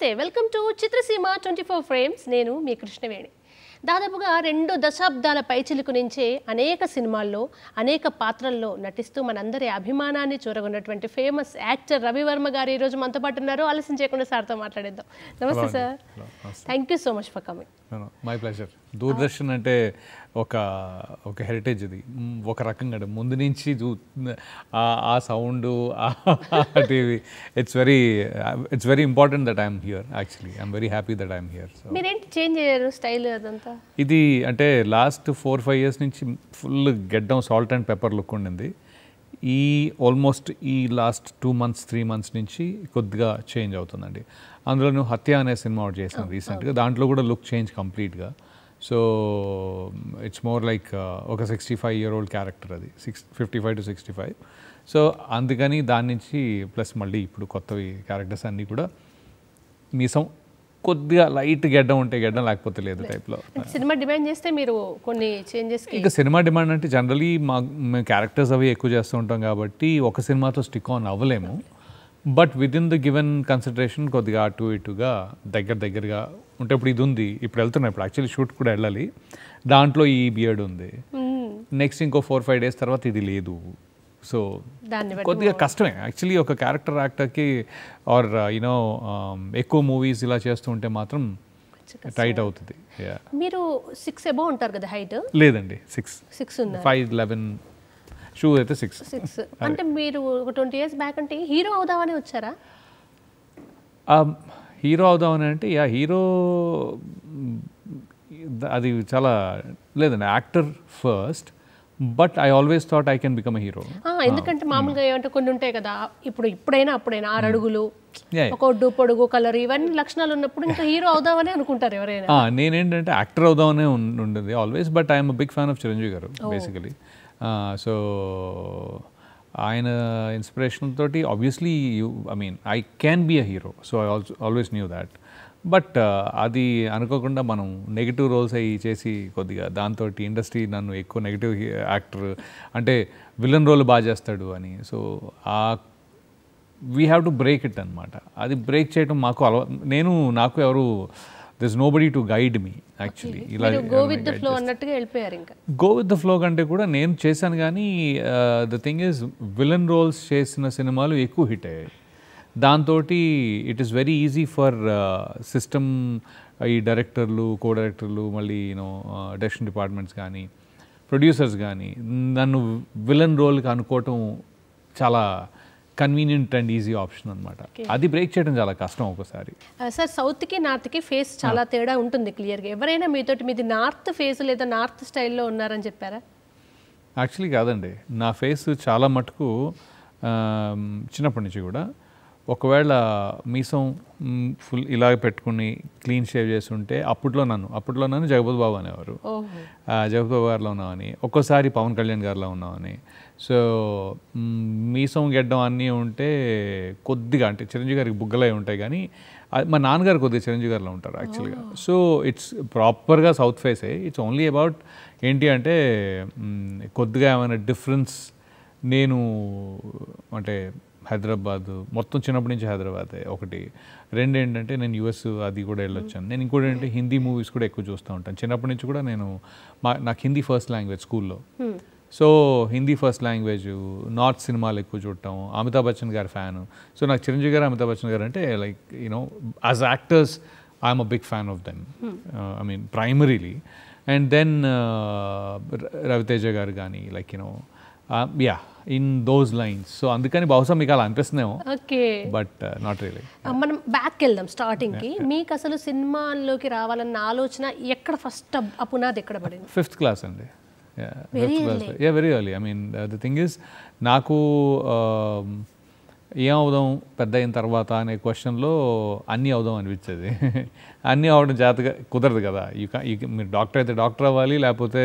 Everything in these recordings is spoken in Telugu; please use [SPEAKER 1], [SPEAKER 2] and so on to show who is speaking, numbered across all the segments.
[SPEAKER 1] నమస్తే వెల్కమ్ టు చిత్రసీమ 24 ఫ్రేమ్స్ నేను మీ కృష్ణవేణి దాదాపుగా 2 దశాబ్దాల పైచిలుకు నుంచే అనేక సినిమాల్లో అనేక పాత్రల్లో నటిస్తూ మనందరి అభిమానాన్ని చూరగొన్నటువంటి ఫేమస్ యాక్టర్ రవివర్మ గారు ఈ రోజు మనతో పాటు ఉన్నారు ఆలస్యం చేయకుండా సార్తో మాట్లాడేద్దాం నమస్తే sir thank you so much for coming
[SPEAKER 2] my pleasure Doordarshan అంటే ఒక హెరిటేజ్ ఇది ఒక రకంగా ముందు నుంచి ఆ sound TV it's very important that I'm here actually I'm very happy that I'm here so
[SPEAKER 1] మీరేంటి చేంజ్ అయ్యారు స్టైల్ అదంతా
[SPEAKER 2] ఇది అంటే లాస్ట్ 4-5 years నుంచి ఫుల్ గెడ్డం సాల్ట్ అండ్ పెప్పర్ లుక్ ఉండింది ఆల్మోస్ట్ ఈ లాస్ట్ 2 months 3 months నుంచి కొద్దిగా చేంజ్ అవుతుందండి అందులో హత్య అనే సినిమా ఒకటి చేశాను రీసెంట్గా దాంట్లో కూడా లుక్ చేంజ్ కంప్లీట్గా సో ఇట్స్ మోర్ లైక్ ఒక 65-year-old క్యారెక్టర్ అది 55 to 65 సో అందుకని దాని నుంచి ప్లస్ మళ్ళీ ఇప్పుడు కొత్తవి క్యారెక్టర్స్ అన్నీ కూడా మీసం కొద్దిగా లైట్ గెడ్డం ఉంటే గెడ్డం లేకపోతే లేదు టైప్లో
[SPEAKER 1] సినిమా డిమాండ్ చేస్తే మీరు కొన్ని చేంజెస్
[SPEAKER 2] ఇంకా సినిమా డిమాండ్ అంటే జనరలీ మేము క్యారెక్టర్స్ అవి ఎక్కువ చేస్తూ ఉంటాం కాబట్టి ఒక సినిమాతో స్టిక్ ఆన్ అవ్వలేము but with in the given consideration కొద్దిగా అటు ఇటుగా దగ్గరగా ఉంటే ఇప్పుడు ఇది ఉంది ఇప్పుడు వెళ్తున్నాం ఇప్పుడు యాక్చువల్లీ షూట్ కూడా వెళ్ళాలి దాంట్లో ఈ బియర్డ్ ఉంది నెక్స్ట్ ఇంకో 4-5 days తర్వాత ఇది లేదు సో కొద్దిగా కష్టమే యాక్చువల్లీ ఒక క్యారెక్టర్ యాక్టర్కి ఆర్ యూనో ఎక్కువ మూవీస్ ఇలా చేస్తూ ఉంటే మాత్రం టైట్ అవుతుంది
[SPEAKER 1] మీరు 6 అబౌవ్ ఉంటారు కదా హైట్
[SPEAKER 2] లేదండి
[SPEAKER 1] 6
[SPEAKER 2] 5'11" షూ అయితే 6
[SPEAKER 1] అంటే మీరు ఒక 20 years బ్యాక్ అంటే హీరో అవుదామని వచ్చారా
[SPEAKER 2] హీరో అవుదామని అంటే హీరో అది చాలా లేదండి actor first but I always thought I can become a hero
[SPEAKER 1] ఎందుకంటే మామూలుగా ఏమంటే కొన్ని ఉంటాయి కదా ఇప్పుడైనా 6 అడుగులు ఒక ఒడ్డు పొడుగు కలర్ ఇవన్నీ లక్షణాలు ఉన్నప్పుడు ఇంకా హీరో అవుదామని అనుకుంటారు ఎవరైనా
[SPEAKER 2] నేనేంటంటే యాక్టర్ అవుదామనే ఉండేది always but I'm big fan of Chiranjeevi garu basically so ఆయన ఇన్స్పిరేషన్ తోటి obviously I can be a hero so I always knew that but అది అనుకోకుండా మనం నెగిటివ్ రోల్స్ అవి చేసి కొద్దిగా దాంతో ఇండస్ట్రీ నన్ను ఎక్కువ నెగిటివ్ యాక్టర్ అంటే విలన్ రోల్ బాగా చేస్తాడు అని so we have to break it అనమాట అది బ్రేక్ చేయడం మాకు నాకు ఎవరు this nobody to guide me actually ఇలా
[SPEAKER 1] గో విత్ ద ఫ్లో అన్నట్టుగా వెళ్ళిపోయారు ఇంకా
[SPEAKER 2] గో విత్ ద ఫ్లో కంటే కూడా నేను చేశాను కానీ the thing is villain roles చేసిన సినిమాలు ఎక్కువ హిట్ అయ్యాయి దాంతో it is very easy for system ఈ డైరెక్టర్లు కో డైరెక్టర్లు మళ్ళీ డైరెక్షన్ డిపార్ట్మెంట్స్ కానీ ప్రొడ్యూసర్స్ కానీ నన్ను విలన్ రోల్కి అనుకోవటం చాలా కన్వీనియంట్ అండ్ ఈజీ ఆప్షన్ అనమాట అది బ్రేక్ చేయడం చాలా కష్టం ఒకసారి
[SPEAKER 1] సార్ సౌత్కి నార్త్కి ఫేస్ చాలా తేడా ఉంటుంది క్లియర్గా ఎవరైనా మీది నార్త్ ఫేస్ లేదా నార్త్ స్టైల్లో ఉన్నారని చెప్పారా
[SPEAKER 2] యాక్చువల్లీ కాదండి నా ఫేస్ చాలా మటుకు చిన్నప్పటి నుంచి కూడా ఒకవేళ మీసం ఫుల్ ఇలాగ పెట్టుకుని క్లీన్ షేవ్ చేస్తుంటే అప్పట్లో నన్ను జగపతి బాబు అనేవారు జగపతి బాబు గారిలో ఉన్నామని ఒక్కోసారి పవన్ కళ్యాణ్ గారిలో ఉన్నామని సో మీసం గెడ్డం అన్నీ ఉంటే కొద్దిగా అంటే చిరంజీవి గారికి బుగ్గలే ఉంటాయి కానీ మా నాన్నగారు కొద్దిగా చిరంజీవి గారిలో ఉంటారు యాక్చువల్గా సో ఇట్స్ ప్రాపర్గా సౌత్ ఫేసే ఇట్స్ ఓన్లీ అబౌట్ ఏంటి అంటే కొద్దిగా ఏమైనా డిఫరెన్స్ నేను అంటే హైదరాబాద్ మొత్తం చిన్నప్పటి నుంచి హైదరాబాదే ఒకటి రెండు ఏంటంటే నేను యుఎస్ అది కూడా వెళ్ళొచ్చాను నేను ఇంకోటి ఏంటంటే హిందీ మూవీస్ కూడా ఎక్కువ చూస్తూ ఉంటాను చిన్నప్పటి నుంచి కూడా నాకు హిందీ ఫస్ట్ లాంగ్వేజ్ స్కూల్లో so Hindi first language north సినిమాలు ఎక్కువ చూడటం అమితాబ్ బచ్చన్ గారి ఫ్యాన్ సో నాకు చిరంజీవి గారు అమితాబ్ బచ్చన్ గారు అంటే like as actors I'm a big fan of them primarily and then Ravi Teja garu కానీ like in those lines so అందుకని బహుశా మీకు అలా అనిపిస్తుందేమో బట్ నాట్ రియలీ
[SPEAKER 1] మనం బ్యాక్ వెళ్దాం స్టార్టింగ్కి మీకు అసలు సినిమాల్లోకి రావాలన్న ఆలోచన ఎక్కడ ఫస్ట్ పునాది ఎక్కడ పడింది
[SPEAKER 2] 5th class అండి very early the thing is నాకు ఏం అవుదాం పెద్ద అయిన తర్వాత అనే క్వశ్చన్లో అన్నీ అవుదాం అనిపించేది అన్నీ అవడం జాతగా కుదరదు కదా మీరు డాక్టర్ అయితే డాక్టర్ అవ్వాలి లేకపోతే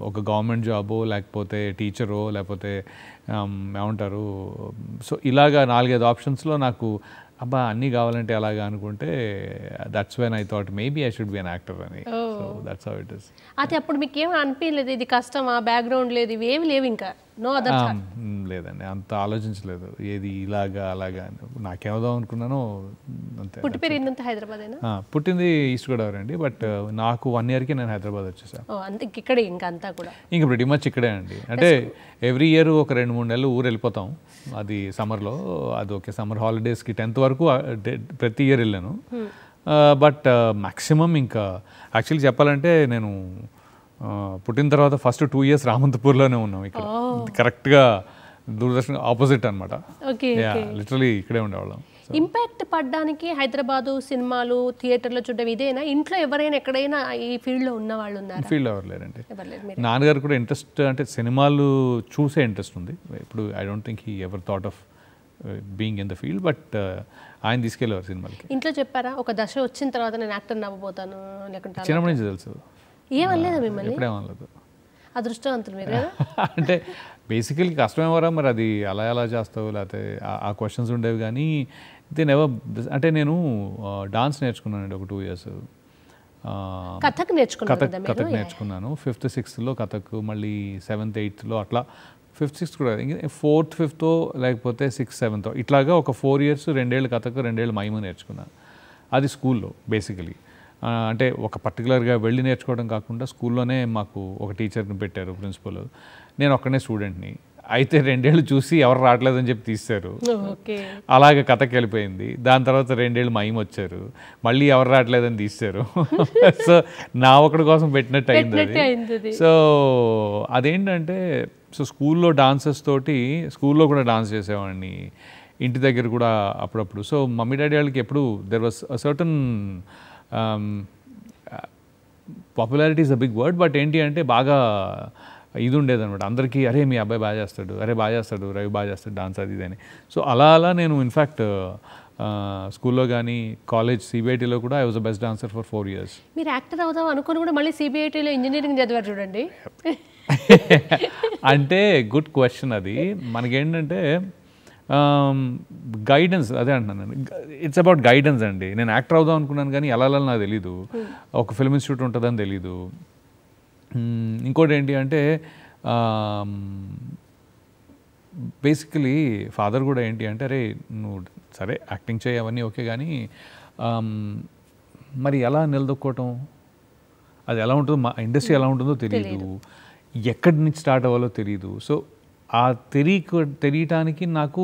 [SPEAKER 2] ఒక గవర్నమెంట్ జాబో లేకపోతే టీచరో లేకపోతే ఏమంటారు సో ఇలాగా 4-5 ఆప్షన్స్లో నాకు అబ్బా అన్నీ కావాలంటే అలాగా అనుకుంటే that's when I thought maybe I should be an actor అని so that's how it is
[SPEAKER 1] అయితే అప్పుడు మీకు ఏం అనిపించలేదు ఇది కష్టమా బ్యాక్గ్రౌండ్ లేదు ఇవేమి లేవు ఇంకా నో అదర్
[SPEAKER 2] లేదండి, అంత ఆలోచించలేదు ఏది ఇలాగా అలాగా అని. నాకేమవుదాం అనుకున్నానో అంతే.
[SPEAKER 1] పుట్టి పెరిగిందంతా హైదరాబాదేనా?
[SPEAKER 2] పుట్టింది ఈస్ట్ గోదావరి అండి, బట్ నాకు 1 ఇయర్కి నేను హైదరాబాద్ వచ్చేసాను.
[SPEAKER 1] అంతే, ఇక్కడే ఇంకా అంతా కూడా
[SPEAKER 2] ఇంకా pretty much ఇక్కడే అండి. అంటే ఎవ్రీ ఇయర్ ఒక 2-3 నెలలు ఊరు వెళ్ళిపోతాం, అది సమ్మర్లో. అది ఓకే, సమ్మర్ హాలిడేస్కి 10th వరకు ప్రతి ఇయర్ వెళ్ళాను. బట్ మ్యాక్సిమం ఇంకా యాక్చువల్లీ చెప్పాలంటే నేను పుట్టిన తర్వాత ఫస్ట్ 2 years రామంతపూర్లోనే ఉన్నాం. ఇక్కడ కరెక్ట్గా దూరదర్శన్ ఆపోజిట్ అనమాట. లిటరలీ ఇక్కడే ఉండేవాళ్ళం.
[SPEAKER 1] ఇంపాక్ట్ పడడానికి హైదరాబాదు సినిమాలు థియేటర్లో చూడడం ఇదేనా? ఇంట్లో ఎవరైనా ఎక్కడైనా ఈ ఫీల్డ్లో ఉన్న వాళ్ళు ఉన్నారు?
[SPEAKER 2] ఫీల్డ్ ఎవరు లేరండి. నాన్నగారు కూడా ఇంట్రెస్ట్, అంటే సినిమాలు చూసే ఇంట్రెస్ట్ ఉంది. ఇప్పుడు I don't think he ever thought of being in the field, but ఆయన తీసుకెళ్ళేవారు సినిమాలకి.
[SPEAKER 1] ఇంట్లో చెప్పారా ఒక దశ వచ్చిన తర్వాత నేను యాక్టర్ అవ్వబోతాను లేకుంటే?
[SPEAKER 2] చిన్నప్పటి నుంచి తెలుసు.
[SPEAKER 1] ఏమనలేదా మిమ్మల్ని?
[SPEAKER 2] ఎప్పుడేమనలేదు.
[SPEAKER 1] అదృష్టవంతులు మీరు కదా.
[SPEAKER 2] అంటే బేసికలీ కష్టమేమరా మరి, అది అలా ఎలా చేస్తావు, లేకపోతే ఆ క్వశ్చన్స్ ఉండేవి. కానీ నెవర్, అంటే నేను డాన్స్ నేర్చుకున్నానండి ఒక 2 years.
[SPEAKER 1] కథక్
[SPEAKER 2] నేర్చుకున్నాను. 5th 6thలో కథక్, మళ్ళీ 7th 8thలో అట్లా. 5th 6th కూడా, 4th 5th లేకపోతే 6th 7th ఇట్లాగా ఒక 4 years 2 ఏళ్ళు కథక్ 2 ఏళ్ళు మైము నేర్చుకున్నాను. అది స్కూల్లో బేసికలీ. అంటే ఒక పర్టికులర్గా వెళ్ళి నేర్చుకోవడం కాకుండా స్కూల్లోనే మాకు ఒక టీచర్ని పెట్టారు, ప్రిన్సిపల్. నేను ఒక్కనే స్టూడెంట్ని. అయితే 2 ఏళ్ళు చూసి ఎవరు రావట్లేదని చెప్పి తీశారు. అలాగే కథకి వెళ్ళిపోయింది. దాని తర్వాత 2 ఏళ్ళు మైమ్ వచ్చారు, మళ్ళీ ఎవరు రావట్లేదని తీశారు. సో నా ఒకటి కోసం పెట్టినట్టు అయింది అది. సో అదేంటంటే, సో స్కూల్లో డాన్సర్స్ తోటి స్కూల్లో కూడా డాన్స్ చేసేవాడిని, ఇంటి దగ్గర కూడా అప్పుడప్పుడు. సో మమ్మీ డాడీ వాళ్ళకి ఎప్పుడు there was a certain popularity is a big word, but ఏంటి అంటే బాగా ఇది ఉండేదన్నమాట అందరికీ. అరే మీ అబ్బాయి బాగా చేస్తాడు, అరే బాగా చేస్తాడు, రవి బాగా చేస్తాడు డాన్స్, అది ఇది అని. సో అలా నేను ఇన్ఫ్యాక్ట్ స్కూల్లో కానీ కాలేజ్ సిబిఐటీలో కూడా I was the best dancer for 4 years.
[SPEAKER 1] మీరు యాక్టర్ అవుదాం అనుకుని కూడా మళ్ళీ సిబిఐటీలో ఇంజనీరింగ్ చదివారు చూడండి.
[SPEAKER 2] అంటే గుడ్ క్వశ్చన్ అది. మనకేంటంటే గైడెన్స్, అదే అంటున్నాను, ఇట్స్ అబౌట్ గైడెన్స్ అండి. నేను యాక్టర్ అవుదాం అనుకున్నాను కానీ ఎలా నాకు తెలీదు, ఒక ఫిల్మ్ ఇన్స్టిట్యూట్ ఉంటుందని తెలీదు. ఇంకోటి ఏంటి అంటే బేసికలీ ఫాదర్ కూడా ఏంటి అంటే, అరే నువ్వు సరే యాక్టింగ్ చేయి అవన్నీ ఓకే, కానీ మరి ఎలా నిలదొక్కోవటం, అది ఎలా ఉంటుందో, మా ఇండస్ట్రీ ఎలా ఉంటుందో తెలియదు, ఎక్కడి నుంచి స్టార్ట్ అవ్వాలో తెలియదు. సో ఆ తెలియటానికి నాకు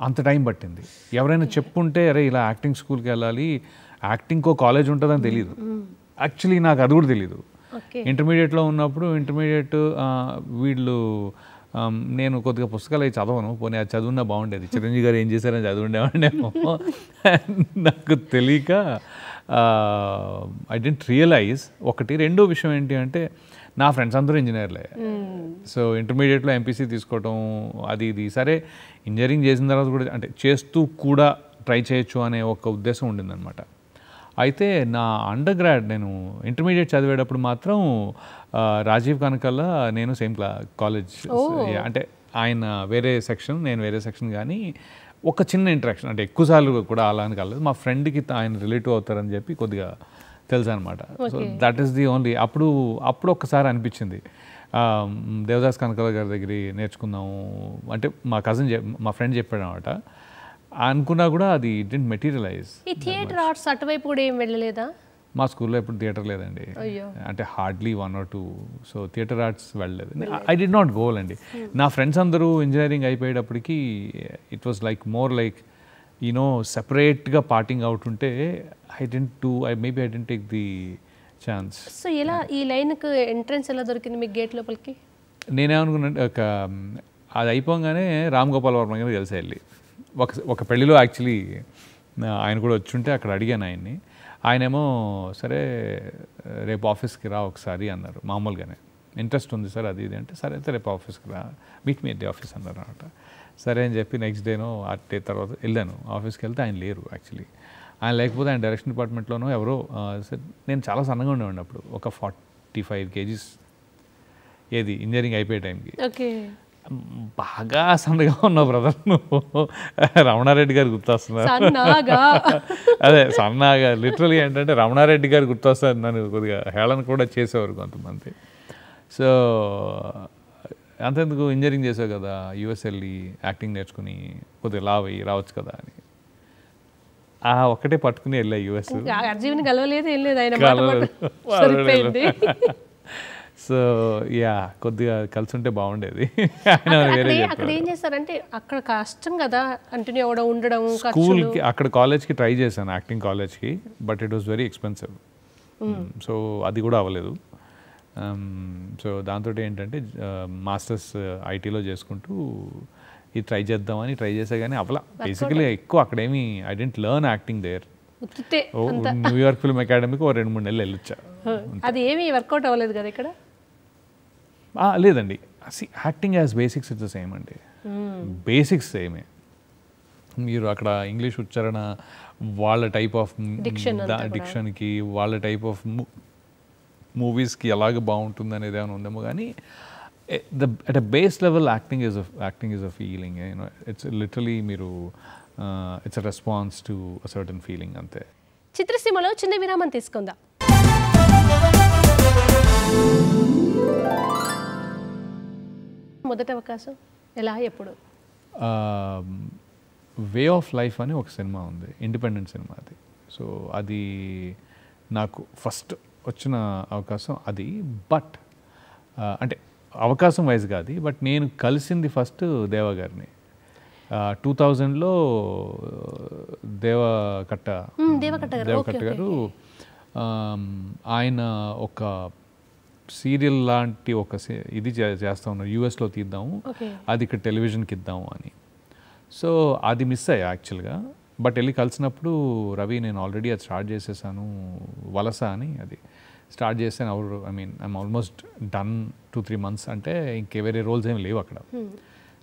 [SPEAKER 2] అంత టైం పట్టింది. ఎవరైనా చెప్పుంటే అరే ఇలా యాక్టింగ్ స్కూల్కి వెళ్ళాలి, యాక్టింగ్కో కాలేజ్ ఉంటుందని తెలియదు. యాక్చువల్లీ నాకు అది కూడా తెలీదు. ఇంటర్మీడియట్లో ఉన్నప్పుడు వీళ్ళు నేను కొద్దిగా పుస్తకాలు అవి చదవను, పోనీ అది చదువున్నా బాగుండేది, చిరంజీవి గారు ఏం చేశారని చదువుండేవాడినేమో. నాకు తెలియక ఐ డెంట్ రియలైజ్ ఒకటి. రెండో విషయం ఏంటి అంటే, నా ఫ్రెండ్స్ అందరూ ఇంజనీర్లే. సో ఇంటర్మీడియట్లో ఎంపీసీ తీసుకోవటం అది ఇది, సరే ఇంజనీరింగ్ చేసిన తర్వాత కూడా అంటే చేస్తూ కూడా ట్రై చేయొచ్చు అనే ఒక ఉద్దేశం ఉండిందనమాట. అయితే నా అండర్ గ్రాడ్, నేను ఇంటర్మీడియట్ చదివేటప్పుడు మాత్రం రాజీవ్ కనకల్లా నేను సేమ్ కాలేజ్. అంటే ఆయన వేరే సెక్షన్, నేను వేరే సెక్షన్, కానీ ఒక చిన్న ఇంటరాక్షన్, అంటే ఎక్కువసార్లు కూడా అలా అని కాలేదు. మా ఫ్రెండ్కి ఆయన రిలేటివ్ అవుతారని చెప్పి కొద్దిగా తెలుసు అనమాట. So that is the only. అప్పుడు ఒక్కసారి అనిపించింది దేవదాస్ కనకల గారి దగ్గర నేర్చుకుందాము అంటే, మా ఫ్రెండ్ చెప్పాడు అనమాట. అనుకున్నా కూడా అది డిడ్ంట్ మెటీరియలైజ్.
[SPEAKER 1] ఈ థియేటర్ ఆర్ట్స్ అటువైపు కూడా ఏం వెళ్ళలేదా?
[SPEAKER 2] మా స్కూల్లో ఎప్పుడు థియేటర్ లేదండి, అంటే hardly 1 or 2. So theatre arts వెళ్ళలేదు. ఐ డిడ్ నాట్ గోల్ అండి. నా ఫ్రెండ్స్ అందరూ ఇంజనీరింగ్ అయిపోయేటప్పటికి it was like more like సెపరేట్గా పార్టింగ్ అవుట్ ఉంటే I didn't take the chance.
[SPEAKER 1] So ఇలా ఈ లైన్కి ఎంట్రన్స్ ఎలా దొరికింది మీకు గేట్ లోపలికి?
[SPEAKER 2] నేనేమనుకున్నా, అది అయిపోగానే రామ్ గోపాల్ వర్మ గారు కలిసి వెళ్ళి ఒక పెళ్లిలో యాక్చువల్లీ ఆయన కూడా వచ్చుంటే అక్కడ అడిగాను ఆయన్ని. ఆయనేమో సరే రేపు ఆఫీస్కి రా ఒకసారి అన్నారు, మామూలుగానే. ఇంట్రెస్ట్ ఉంది సార్ అది ఇది అంటే, సరే అయితే రేపు ఆఫీస్కి రా, మీట్ మీ డే ఆఫీస్ అన్నారు అనమాట. సరే అని చెప్పి నెక్స్ట్ డేనో ఆ డే తర్వాత వెళ్ళాను. ఆఫీస్కి వెళ్తే ఆయన లేరు యాక్చువల్లీ. ఆయన లేకపోతే ఆయన డైరెక్షన్ డిపార్ట్మెంట్లోనో ఎవరో. నేను చాలా సన్నగా ఉండేవాడిని అప్పుడు, ఒక 45 kgs. ఏది ఇంజనీరింగ్ అయిపోయే టైంకి. బాగా సన్నగా ఉన్నావు బ్రదర్ నువ్వు. రమణారెడ్డి గారు గుర్తొస్తున్నారు. అదే సన్నగా, లిటరలీ ఏంటంటే రమణారెడ్డి గారు గుర్తొస్తారు. నన్ను కొద్దిగా హేళన కూడా చేసేవారు కొంతమంది. సో అంతెందుకు ఇంజనీరింగ్ చేసావు కదా, యూఎస్ వెళ్ళి యాక్టింగ్ నేర్చుకుని కొద్దిగా లావ్ అయ్యి రావచ్చు కదా అని ఒక్కటే పట్టుకుని వెళ్ళా యూఎస్.
[SPEAKER 1] అర్జీవిని కలవలేదు, ఏం లేదు, ఆయన సరిపోయింది.
[SPEAKER 2] సో యా కొద్దిగా కలిసి ఉంటే బాగుండేది.
[SPEAKER 1] అక్కడ ఏం చేస్తారంటే అక్కడ కష్టం కదా కంటిన్యూ అవ్వడం, ఉండడం.
[SPEAKER 2] స్కూల్కి అక్కడ కాలేజ్కి ట్రై చేశాను, యాక్టింగ్ కాలేజ్కి, but it was very expensive. So అది కూడా అవ్వలేదు. సో దాంతో ఏంటంటే మాస్టర్స్ ఐటీలో చేసుకుంటూ ఇది ట్రై చేద్దామని ట్రై చేసా కానీ అవ్వలా. బేసికలీ ఎక్కువ అక్కడేమి I didn't learn acting there. New York film అకాడమీకి 2-3 నెలలు వెళ్ళొచ్చా.
[SPEAKER 1] అది ఏమి వర్కౌట్ అవ్వలేదు కదా ఇక్కడ.
[SPEAKER 2] లేదండి, acting as basics it's the same అండి, బేసిక్స్ సేమే. మీరు అక్కడ ఇంగ్లీష్ ఉచ్చారణ వాళ్ళ టైప్ ఆఫ్ డిక్షన్కి వాళ్ళ టైప్ ఆఫ్ మూవీస్కి ఎలాగ బాగుంటుంది అనేది ఏమైనా ఉందేమో కానీ at a base level acting is a feeling, you know, it's literally మీరు it's a response to a certain feeling అంతే.
[SPEAKER 1] చిత్రసీమలో చిన్న విరామం తీసుకుందాం. మొదటి అవకాశం ఎలా, ఎప్పుడు?
[SPEAKER 2] వే ఆఫ్ లైఫ్ అని ఒక సినిమా ఉంది, ఇండిపెండెంట్ సినిమా అది. సో అది నాకు ఫస్ట్ వచ్చిన అవకాశం అది. బట్ అంటే అవకాశం వైజ్ కాదు, బట్ నేను కలిసింది ఫస్ట్ దేవా గారిని 2000లో. దేవకట్ట గారు ఆయన ఒక సీరియల్ లాంటి ఒక ఇది చేస్తూ ఉన్నారు, యూఎస్లో తీద్దాము, అది ఇక్కడ టెలివిజన్కి ఇద్దాము అని. సో అది మిస్ అయ్యా యాక్చువల్గా. బట్ వెళ్ళి కలిసినప్పుడు రవి నేను ఆల్రెడీ అది స్టార్ట్ చేసేసాను, వలస అని అది స్టార్ట్ చేశాను. ఐఎమ్ ఆల్మోస్ట్ డన్ 2-3 months అంటే ఇంకే వేరే రోల్స్ ఏమి లేవు అక్కడ.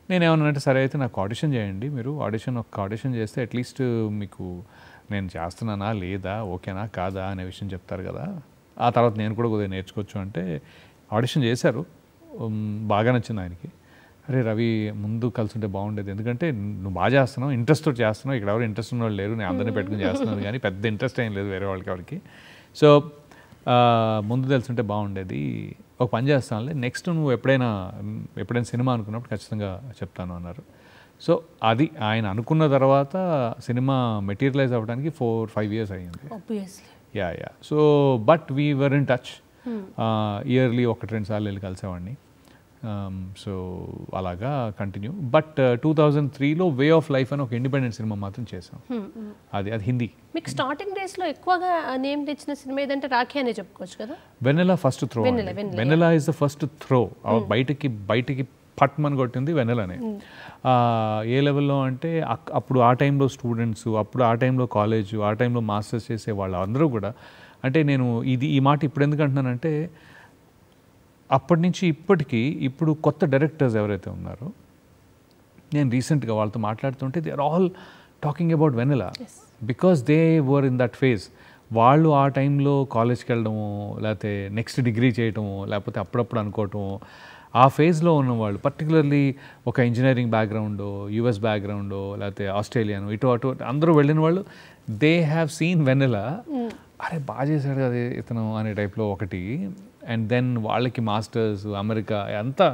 [SPEAKER 2] నేనేమన్నానంటే సరే అయితే నాకు ఆడిషన్ చేయండి, మీరు ఆడిషన్ చేస్తే అట్లీస్ట్ మీకు నేను చేస్తున్నానా లేదా, ఓకేనా కాదా అనే విషయం చెప్తారు కదా, ఆ తర్వాత నేను కూడా కొద్దిగా నేర్చుకోవచ్చు అంటే ఆడిషన్ చేశారు. బాగా నచ్చింది ఆయనకి. అరే రవి ముందు కలిసి ఉంటే బాగుండేది, ఎందుకంటే నువ్వు బాగా చేస్తున్నావు, ఇంట్రెస్ట్తో చేస్తున్నావు, ఇక్కడ ఎవరు ఇంట్రెస్ట్ ఉన్న వాళ్ళు లేరు, నేను అందరినీ పెట్టుకుని చేస్తున్నాను కానీ పెద్ద ఇంట్రెస్ట్ ఏం లేదు వేరే వాళ్ళకి. సో ముందు తెలుసుంటే బాగుండేది, ఒక పని చేస్తానులే, నెక్స్ట్ నువ్వు ఎప్పుడైనా సినిమా అనుకున్నప్పుడు ఖచ్చితంగా చెప్తాను అన్నారు. సో అది ఆయన అనుకున్న తర్వాత సినిమా మెటీరియలైజ్ అవ్వడానికి 4-5 years అయ్యింది. Yeah. So but we were in touch, yearly 1-2 సార్లు వెళ్ళి కలిసేవాడిని. సో అలాగా కంటిన్యూ. బట్ 2003లో వే ఆఫ్ లైఫ్ అని ఒక ఇండిపెండెంట్ సినిమా మాత్రం చేసాం. అది హిందీ.
[SPEAKER 1] మీకు స్టార్టింగ్ డేస్లో ఎక్కువగా నేమ్ తెచ్చిన సినిమా ఏదంటే రాఖీ అనే చెప్పుకోవచ్చు కదా.
[SPEAKER 2] Vennela first throw. Vennela is the first throw. బయటికి పట్మని కొట్టింది వెన్నెలానే. ఏ లెవెల్లో అంటే అప్పుడు ఆ టైంలో స్టూడెంట్స్, అప్పుడు ఆ టైంలో కాలేజ్, ఆ టైంలో మాస్టర్స్ చేసే వాళ్ళు అందరూ కూడా, అంటే నేను ఈ మాట ఇప్పుడు ఎందుకు అంటున్నానంటే అప్పటి నుంచి ఇప్పటికీ ఇప్పుడు కొత్త డైరెక్టర్స్ ఎవరైతే ఉన్నారో, నేను రీసెంట్గా వాళ్ళతో మాట్లాడుతుంటే they are all talking about Vennela because they were in that phase. వాళ్ళు ఆ టైంలో కాలేజ్కి వెళ్ళడము, లేకపోతే నెక్స్ట్ డిగ్రీ చేయటము, లేకపోతే అప్పుడప్పుడు అనుకోవటము, ఆ ఫేజ్లో ఉన్నవాళ్ళు, పర్టికులర్లీ ఒక ఇంజనీరింగ్ బ్యాక్గ్రౌండో, యూఎస్ బ్యాక్గ్రౌండో, లేకపోతే ఆస్ట్రేలియాను, ఇటు అటు అందరూ వెళ్ళిన వాళ్ళు, దే హ్యావ్ సీన్ వెన్నెలా, అరే బాగా చేశాడు కదా ఇతను అనే టైప్లో ఒకటి. అండ్ దెన్ వాళ్ళకి మాస్టర్స్, అమెరికా అంతా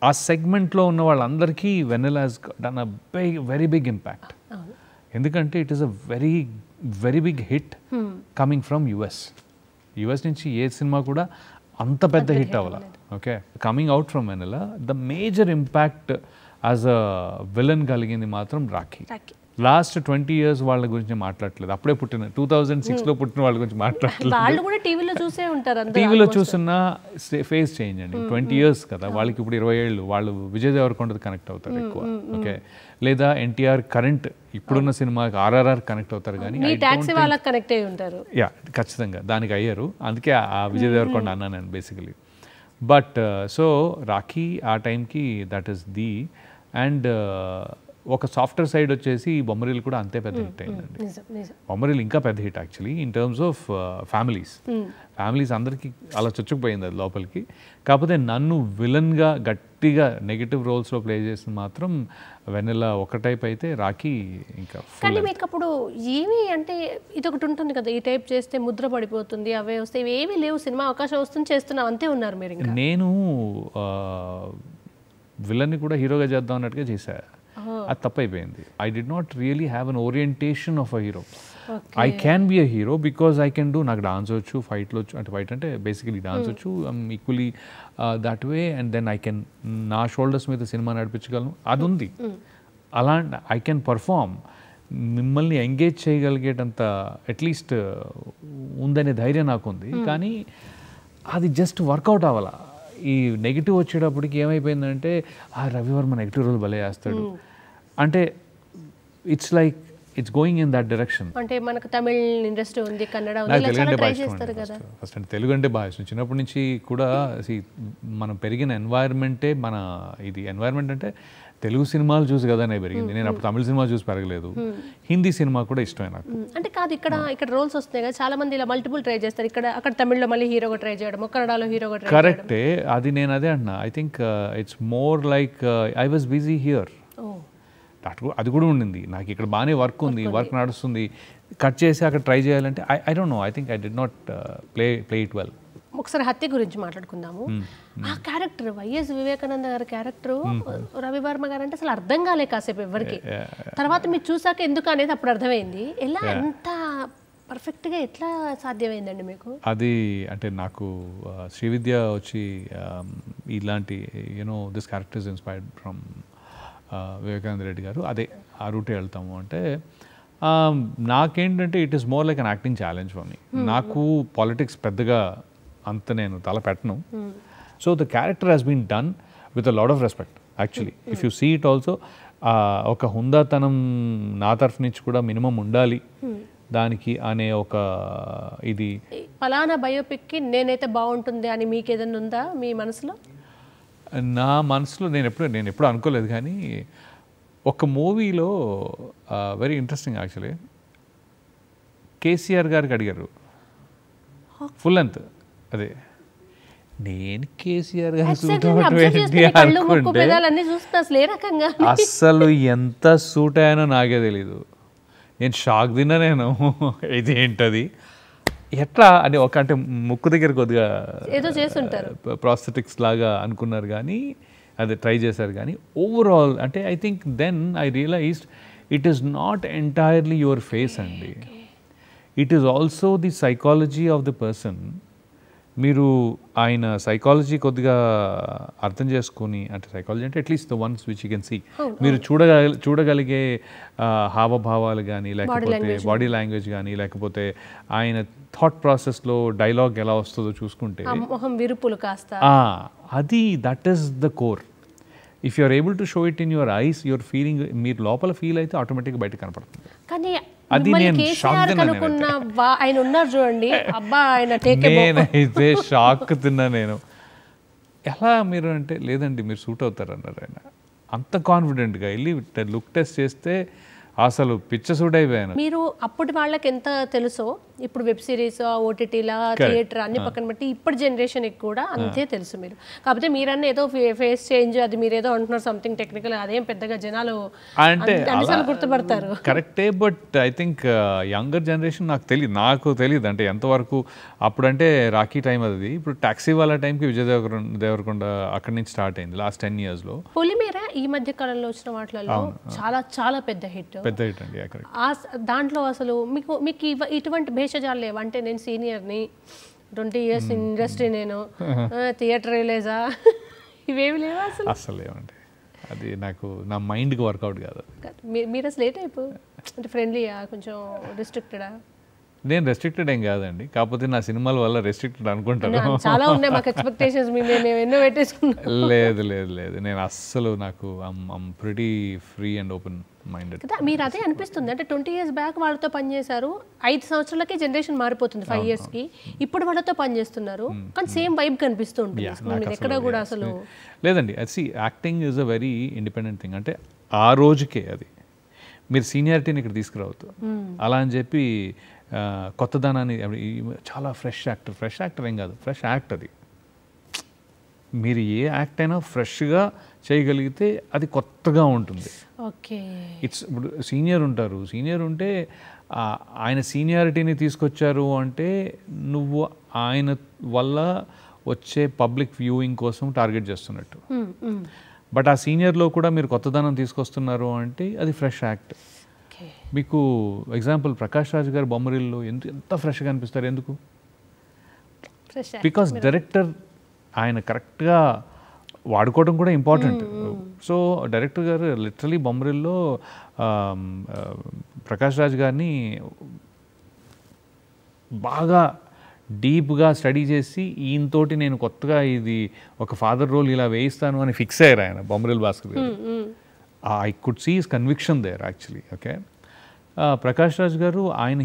[SPEAKER 2] ఆ సెగ్మెంట్లో ఉన్న వాళ్ళందరికీ Vennela has done a very big impact. ఎందుకంటే it is a very big hit coming from US నుంచి ఏ సినిమా కూడా అంత పెద్ద హిట్ అవ్వాల. Okay, coming out from Vennela the major impact as a villain కలిగింది మాత్రం రాఖీ. లాస్ట్ 20 years వాళ్ళ గురించి మాట్లాడలేదు, అప్పుడే పుట్టిన 2006లో పుట్టిన వాళ్ళ గురించి మాట్లాడలేదు.
[SPEAKER 1] వాళ్ళు కూడా టీవీలో చూసే ఉంటారు,
[SPEAKER 2] టీవీలో చూస్తున్న ఫేస్ చేంజ్ అండి. 20 years కదా వాళ్ళకి, ఇప్పుడు 20 ఏళ్ళు. వాళ్ళు విజయ్ దేవరకొండది కనెక్ట్ అవుతారు ఎక్కువ, ఓకే, లేదా ఎన్టీఆర్ కరెంట్ ఇప్పుడున్న సినిమాకి ఆర్ఆర్ఆర్ కనెక్ట్ అవుతారు. కానీ
[SPEAKER 1] కనెక్ట్ అయ్యి ఉంటారు.
[SPEAKER 2] యా, ఖచ్చితంగా దానికి అయ్యారు. అందుకే ఆ విజయ్ దేవరకొండ అన్నాను నేను బేసికలీ. బట్ సో రాఖీ ఆ టైంకి దట్ ఈస్ ది. అండ్ ఒక సాఫ్ట్వేర్ సైడ్ వచ్చేసి బొమ్మరీలు కూడా అంతే పెద్ద హిట్ అయిందండి. బొమ్మరీలు ఇంకా పెద్ద hit actually in terms of families అందరికీ అలా చొచ్చుకుపోయింది అది లోపలికి. కాకపోతే నన్ను విలన్గా గట్టిగా నెగిటివ్ రోల్స్లో ప్లే చేసిన మాత్రం వెన్నెలా ఒక టైప్ అయితే, రాఖీ ఇంకా.
[SPEAKER 1] కానీ మీకు అప్పుడు ఏమి అంటే ఇది ఒకటి ఉంటుంది కదా, ఈ టైప్ చేస్తే ముద్ర పడిపోతుంది, అవే వస్తాయి, ఏమీ లేవు, సినిమా అవకాశం వస్తుంది చేస్తున్నాం అంతే ఉన్నారు మీరు?
[SPEAKER 2] నేను విలన్ని కూడా హీరోగా చేద్దాం అన్నట్టుగా చేశా. అది తప్పైపోయింది. I did not really have an orientation of a hero. I can be a hero because I can do, నాకు డాన్స్ వచ్చు, ఫైట్లో వచ్చు, అంటే ఫైట్ అంటే బేసికలీ డాన్స్ వచ్చు, I'm equally that way, and then I can నా షోల్డర్స్ మీద సినిమా నడిపించగలను, అది ఉంది. అలాంటి ఐ కెన్ పర్ఫామ్, మిమ్మల్ని ఎంగేజ్ చేయగలిగేటంత అట్లీస్ట్ ఉందనే ధైర్యం నాకు ఉంది. కానీ అది జస్ట్ వర్కౌట్ అవ్వాలా. ఈ నెగిటివ్ వచ్చేటప్పటికి ఏమైపోయిందంటే రవివర్మ నెగిటివ్ రోల్ భలే వేస్తాడు అంటే it's like it's going in that direction.
[SPEAKER 1] అంటే మనకు తమిళ్ ఇండస్ట్రీ ఉంది, కన్నడ ఉంది, ఇలా చాలా ట్రై చేస్తారు కదా.
[SPEAKER 2] ఫస్ట్ అంటే తెలుగు అంటే బాగా ఇష్టం చిన్నప్పటి నుంచి కూడా. మనం పెరిగిన ఎన్వైర్న్మెంటే మన ఇది. ఎన్వైర్న్మెంట్ అంటే తెలుగు సినిమాలు చూసి కదా నేను పెరిగింది. నేను అప్పుడు తమిళ సినిమా చూసి పెరగలేదు. హిందీ సినిమా కూడా ఇష్టమే నాకు.
[SPEAKER 1] అంటే కాదు, ఇక్కడ రోల్స్ వస్తున్నాయి కదా, చాలా మంది ఇలా మల్టిపుల్ ట్రై చేస్తారు. అక్కడ తమిళ్లో మళ్ళీ హీరోగా ట్రై చేయడం, కన్నడలో హీరోగా ట్రై చేయడం.
[SPEAKER 2] కరెక్టే, అది నేను అదే అంటున్నా. I think it's more like I was busy here. అది కూడా ఉండింది నాకు. ఇక్కడ బాగానే వర్క్ ఉంది, వర్క్ నడుస్తుంది, కట్ చేసి అక్కడ ట్రై చేయాలంటే I don't know, I think I did not play it well.
[SPEAKER 1] ఒకసారి హత్య గురించి మాట్లాడుకుందాము. ఆ క్యారెక్టర్ వైఎస్ వివేకానంద గారి క్యారెక్టర్ రవివర్మ గారు అంటే అసలు అర్థం కాలే కాసేపు ఎవరికి. తర్వాత మీరు చూసాక ఎందుకు అనేది అప్పుడు అర్థమైంది. ఎలా ఎంత పర్ఫెక్ట్గా ఎట్లా సాధ్యమైందండి మీకు?
[SPEAKER 2] అది అంటే నాకు శ్రీవిద్య వచ్చి ఇలాంటి you know this character is inspired from Vivekananda Reddy garu, అదే ఆ రూటే వెళ్తాము అంటే నాకేంటంటే it is more like an acting challenge for me. నాకు పాలిటిక్స్ పెద్దగా అంత నేను తల పెట్టను. So the character has been done with a lot of respect actually. If you see it also ఒక హుందాతనం నా తరఫు నుంచి కూడా మినిమం ఉండాలి దానికి అనే ఒక ఇది.
[SPEAKER 1] ఫలానా బయోపిక్కి నేనైతే బాగుంటుంది అని మీకు ఏదైనా ఉందా మీ మనసులో?
[SPEAKER 2] నా మనసులో నేను ఎప్పుడు అనుకోలేదు. కానీ ఒక మూవీలో వెరీ ఇంట్రెస్టింగ్ యాక్చువల్లీ, కేసీఆర్ గారికి అడిగారు ఫుల్ లెంత్, అదే నేను కేసీఆర్ గారు సూట్ అనుకుంటే అస్సలు ఎంత సూట్ అయ్యానో నాకే తెలీదు. నేను షాక్ తిన్నా. నేను ఇది ఏంటది ఎట్లా అని ఒక అంటే ముక్కు దగ్గర కొద్దిగా
[SPEAKER 1] ఏదో చేస్తుంటారు
[SPEAKER 2] ప్రాస్థెటిక్స్ లాగా అనుకున్నారు, కానీ అదే ట్రై చేశారు. కానీ ఓవరాల్ అంటే I think then I realized it is not entirely your face అండి, it is also the psychology of the person. మీరు ఆయన సైకాలజీ కొద్దిగా అర్థం చేసుకొని, అంటే సైకాలజీ అంటే at least the ones which you can see, మీరు చూడగలిగే హావభావాలు కానీ, లేకపోతే బాడీ లాంగ్వేజ్ కానీ, లేకపోతే ఆయన థాట్ ప్రాసెస్లో డైలాగ్ ఎలా వస్తుందో చూసుకుంటే అది that is the core. If you are able to show it in your eyes, your feeling, మీరు లోపల ఫీల్ అయితే ఆటోమేటిక్గా బయట కనపడుతుంది.
[SPEAKER 1] కానీ
[SPEAKER 2] అది నేను షాక్
[SPEAKER 1] ఆయన ఉన్నారు చూడండి, అబ్బా ఆయన
[SPEAKER 2] నేనైతే షాక్ తిన్నా. నేను ఎలా మీరు అంటే లేదండి మీరు సూట్ అవుతారు అన్నారు ఆయన. అంత కాన్ఫిడెంట్గా వెళ్ళి లుక్ టెస్ట్ చేస్తే అసలు పిచ్చ సూట్ అయిపోయాను.
[SPEAKER 1] మీరు అప్పటి వాళ్ళకి ఎంత తెలుసో ఇప్పుడు వెబ్ సిరీస్, ఓటీటీలా, థియేటర్ అన్ని పక్కన బట్టి ఇప్పుడు జనరేషన్కి కూడా అంతే తెలుసు మీరు. కాకపోతే మీరన్నా ఏదో ఫేస్ చేంజ్, అది మీరు ఏదో అంటున్నారు సంథింగ్ టెక్నికల్, అదేం పెద్దగా జనాలు అంటే గుర్తుపడతారు.
[SPEAKER 2] కరెక్టే, but I think younger generation నాకు తెలియదు అంటే ఎంతవరకు. అప్పుడంటే రాఖీ టైం అది, ఇప్పుడు టాక్సీ వాళ్ళ టైంకి విజయ్ దేవరకొండ అక్కడి నుంచి స్టార్ట్ అయింది లాస్ట్ 10 years.
[SPEAKER 1] పొలిమేర ఈ మధ్య కాలంలో వచ్చిన వాటిలలో చాలా చాలా పెద్ద హిట్
[SPEAKER 2] అండి.
[SPEAKER 1] దాంట్లో అసలు మీకు ఇటువంటి భేషజాలు లేవు అంటే నేను సీనియర్ని, 20 years ఇండస్ట్రీ, నేను థియేటర్ రిలీజా, ఇవేమి లేవా అసలు?
[SPEAKER 2] అసలు లేవండి. అది నాకు నా మైండ్కి వర్కౌట్ కాదు.
[SPEAKER 1] మీరు అసలు ఏ టైపు అంటే ఫ్రెండ్లీయా, కొంచెం రిస్ట్రిక్టెడా?
[SPEAKER 2] నేను రెస్ట్రిక్టెడ్ ఏం కాదండి, కాకపోతే నా సినిమాల వల్ల రెస్ట్రిక్టెడ్ అనుకుంటాను.
[SPEAKER 1] చాలా ఉన్నాయి మాకు ఎక్స్పెక్టేషన్స్, మేము ఎన్నో పెట్టేసుకున్నాం.
[SPEAKER 2] లేదు నేను అస్సలు నాకు I'm pretty free and open minded.
[SPEAKER 1] మీరు అదే అనిపిస్తుంది అంటే 20 years బ్యాక్ వాళ్ళతో పనిచేశారు, 5 సంవత్సరాలకే జనరేషన్ మారిపోతుంది, 5 yearsకి ఇప్పుడు వాళ్ళతో పనిచేస్తున్నారు, కానీ సేమ్ వైబ్ కనిపిస్తూ ఉంటుంది ఎక్కడ కూడా అసలు.
[SPEAKER 2] లేదండి, అది acting is a very independent thing. అంటే ఆ రోజుకే అది మీరు సీనియారిటీని ఇక్కడ తీసుకురావద్దు. అలా అని చెప్పి కొత్తదనాన్ని, చాలా ఫ్రెష్ యాక్టర్ ఏం కాదు, ఫ్రెష్ యాక్ట్ అది. మీరు ఏ యాక్ట్ అయినా ఫ్రెష్గా చేయగలిగితే అది కొత్తగా ఉంటుంది.
[SPEAKER 1] ఓకే,
[SPEAKER 2] ఇప్పుడు సీనియర్ ఉంటే ఆయన సీనియారిటీని తీసుకొచ్చారు అంటే నువ్వు ఆయన వల్ల వచ్చే పబ్లిక్ వ్యూయింగ్ కోసం టార్గెట్ చేస్తున్నట్టు. బట్ ఆ సీనియర్లో కూడా మీరు కొత్తదనం తీసుకొస్తున్నారు అంటే అది ఫ్రెష్ యాక్ట్. మీకు ఎగ్జాంపుల్ ప్రకాష్ రాజ్ గారు బొమ్మరిల్లో ఎంత ఫ్రెష్గా అనిపిస్తారు, ఎందుకు? బికాస్ డైరెక్టర్ ఆయన కరెక్ట్గా వాడుకోవడం కూడా ఇంపార్టెంట్. సో డైరెక్టర్ గారు లిటరలీ బొమ్మరిల్లో ప్రకాష్ రాజ్ గారిని బాగా డీప్గా స్టడీ చేసి ఈయనతోటి నేను కొత్తగా ఇది ఒక ఫాదర్ రోల్ ఇలా వేయిస్తాను అని ఫిక్స్ అయ్యారు ఆయన Bommarillu Bhaskar garu. I could see his conviction there actually. Okay, Prakash Raj garu ఆయన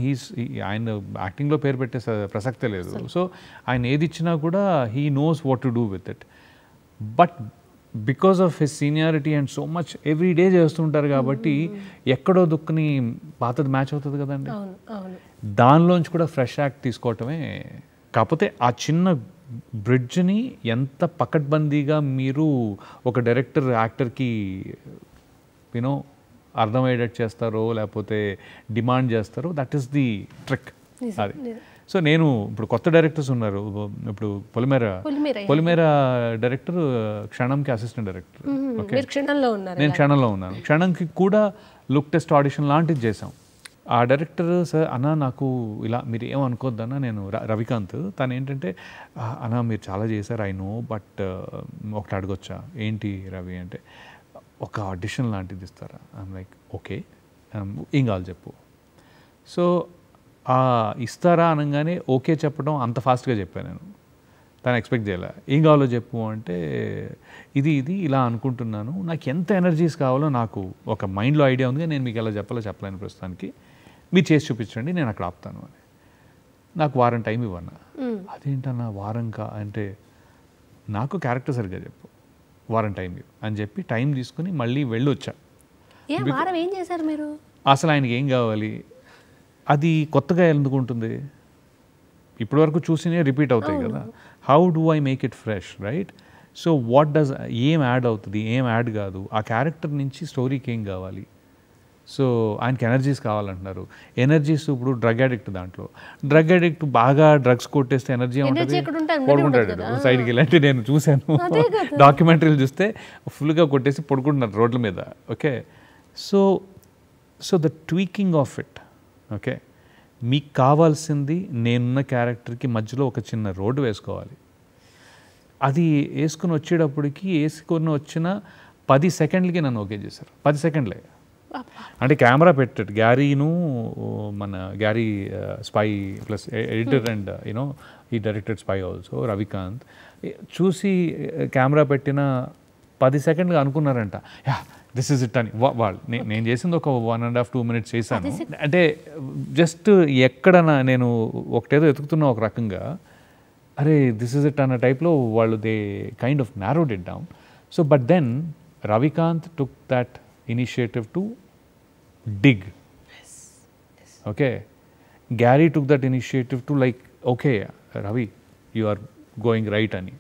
[SPEAKER 2] ఆయన యాక్టింగ్లో పేరు పెట్టే ప్రసక్తే లేదు. సో ఆయన ఏది ఇచ్చినా కూడా he knows what to do with it. But because of his seniority and so much every day చేస్తుంటారు కాబట్టి ఎక్కడో దుక్కుని పాతది మ్యాచ్ అవుతుంది కదండి. దానిలోంచి కూడా ఫ్రెష్ యాక్ట్ తీసుకోవటమే. కాకపోతే ఆ చిన్న బ్రిడ్జ్ని ఎంత పకడ్బందీగా మీరు ఒక డైరెక్టర్ యాక్టర్కి యూనో అర్థమయ్యేటట్టు చేస్తారో లేకపోతే డిమాండ్ చేస్తారో, దట్ ఈస్ ది ట్రిక్. అది సో నేను ఇప్పుడు కొత్త డైరెక్టర్స్ ఉన్నారు. ఇప్పుడు పొలిమేర డైరెక్టర్ క్షణంకి అసిస్టెంట్ డైరెక్టర్. ఓకే, నేను క్షణంలో ఉన్నాను. క్షణంకి కూడా లుక్ టెస్ట్ ఆడిషన్ లాంటిది చేసాం. ఆ డైరెక్టర్ సార్ అన్న నాకు ఇలా మీరు ఏమనుకోద్దన్న, నేను రవికాంత్, తను ఏంటంటే అన్న మీరు చాలా చేశారు ఐ నో, బట్ ఒకటి అడగొచ్చా? ఏంటి రవి అంటే, ఒక ఆడిషన్ లాంటిది ఇస్తారా? ఐమ్ లైక్ ఓకే, ఏం కావాలి చెప్పు. సో ఇస్తారా అనగానే ఓకే చెప్పడం అంత ఫాస్ట్గా చెప్పాను నేను. తను ఎక్స్పెక్ట్ చేయలే. ఏం కావాలో చెప్పు అంటే, ఇది ఇలా అనుకుంటున్నాను, నాకు ఎంత ఎనర్జీస్ కావాలో నాకు ఒక మైండ్లో ఐడియా ఉంది, నేను మీకు ఎలా చెప్పలేను ప్రస్తుతానికి, మీరు చేసి చూపించండి, నేను అక్కడ ఆపుతాను అని. నాకు వారం టైం ఇవ్వన్నా. అదేంటన్నా వారం అంటే, నాకు క్యారెక్టర్ సరిగ్గా చెప్పు, వారం టైం ఇవ్వు అని చెప్పి టైం తీసుకుని మళ్ళీ వెళ్ళొచ్చా.
[SPEAKER 1] ఏం చేశారు మీరు?
[SPEAKER 2] అసలు ఆయనకి ఏం కావాలి, అది కొత్తగా ఎందుకు ఉంటుంది, ఇప్పటి వరకు చూసినే రిపీట్ అవుతాయి కదా. How do I make it fresh, right? So what does, ఏం యాడ్ అవుతుంది, ఏం యాడ్ కాదు, ఆ క్యారెక్టర్ నుంచి స్టోరీకి ఏం కావాలి. సో ఆయనకి ఎనర్జీస్ కావాలంటున్నారు. ఎనర్జీస్ ఇప్పుడు డ్రగ్ అడిక్ట్, దాంట్లో డ్రగ్ అడిక్ట్ బాగా డ్రగ్స్ కొట్టేస్తే ఎనర్జీ ఉంటుంది, పడుకుంటాడు సైడ్కి. ఇలాంటి నేను చూశాను డాక్యుమెంటరీలు చూస్తే, ఫుల్గా కొట్టేసి పడుకుంటున్నారు రోడ్ల మీద. Okay, so the tweaking of it. Okay, మీకు కావాల్సింది నేనున్న క్యారెక్టర్కి మధ్యలో ఒక చిన్న రోడ్డు వేసుకోవాలి. అది వేసుకుని వచ్చిన 10 సెకండ్లకి నన్ను ఓకే చేశారు. 10 సెకండ్లే. అంటే కెమెరా పెట్టాడు గ్యారీను, మన Garry Spy plus editor and you know ఈ డైరెక్టెడ్ స్పై ఆల్సో రవికాంత్ చూసి కెమెరా పెట్టిన 10 సెకండ్గా అనుకున్నారంట, యా దిస్ ఇస్ ఇట్ అని. వాళ్ళు నేను చేసింది ఒక 1.5-2 minutes చేశాను. అంటే జస్ట్ ఎక్కడ నేను ఒకటేదో ఎతుకుతున్నా ఒక రకంగా, అరే దిస్ ఇస్ ఇట్ అన్న టైప్లో వాళ్ళు they kind of narrowed it down. So but then Ravikanth took that initiative to dig. Okay, Gary took that initiative to like, okay Ravi, you are going right అని.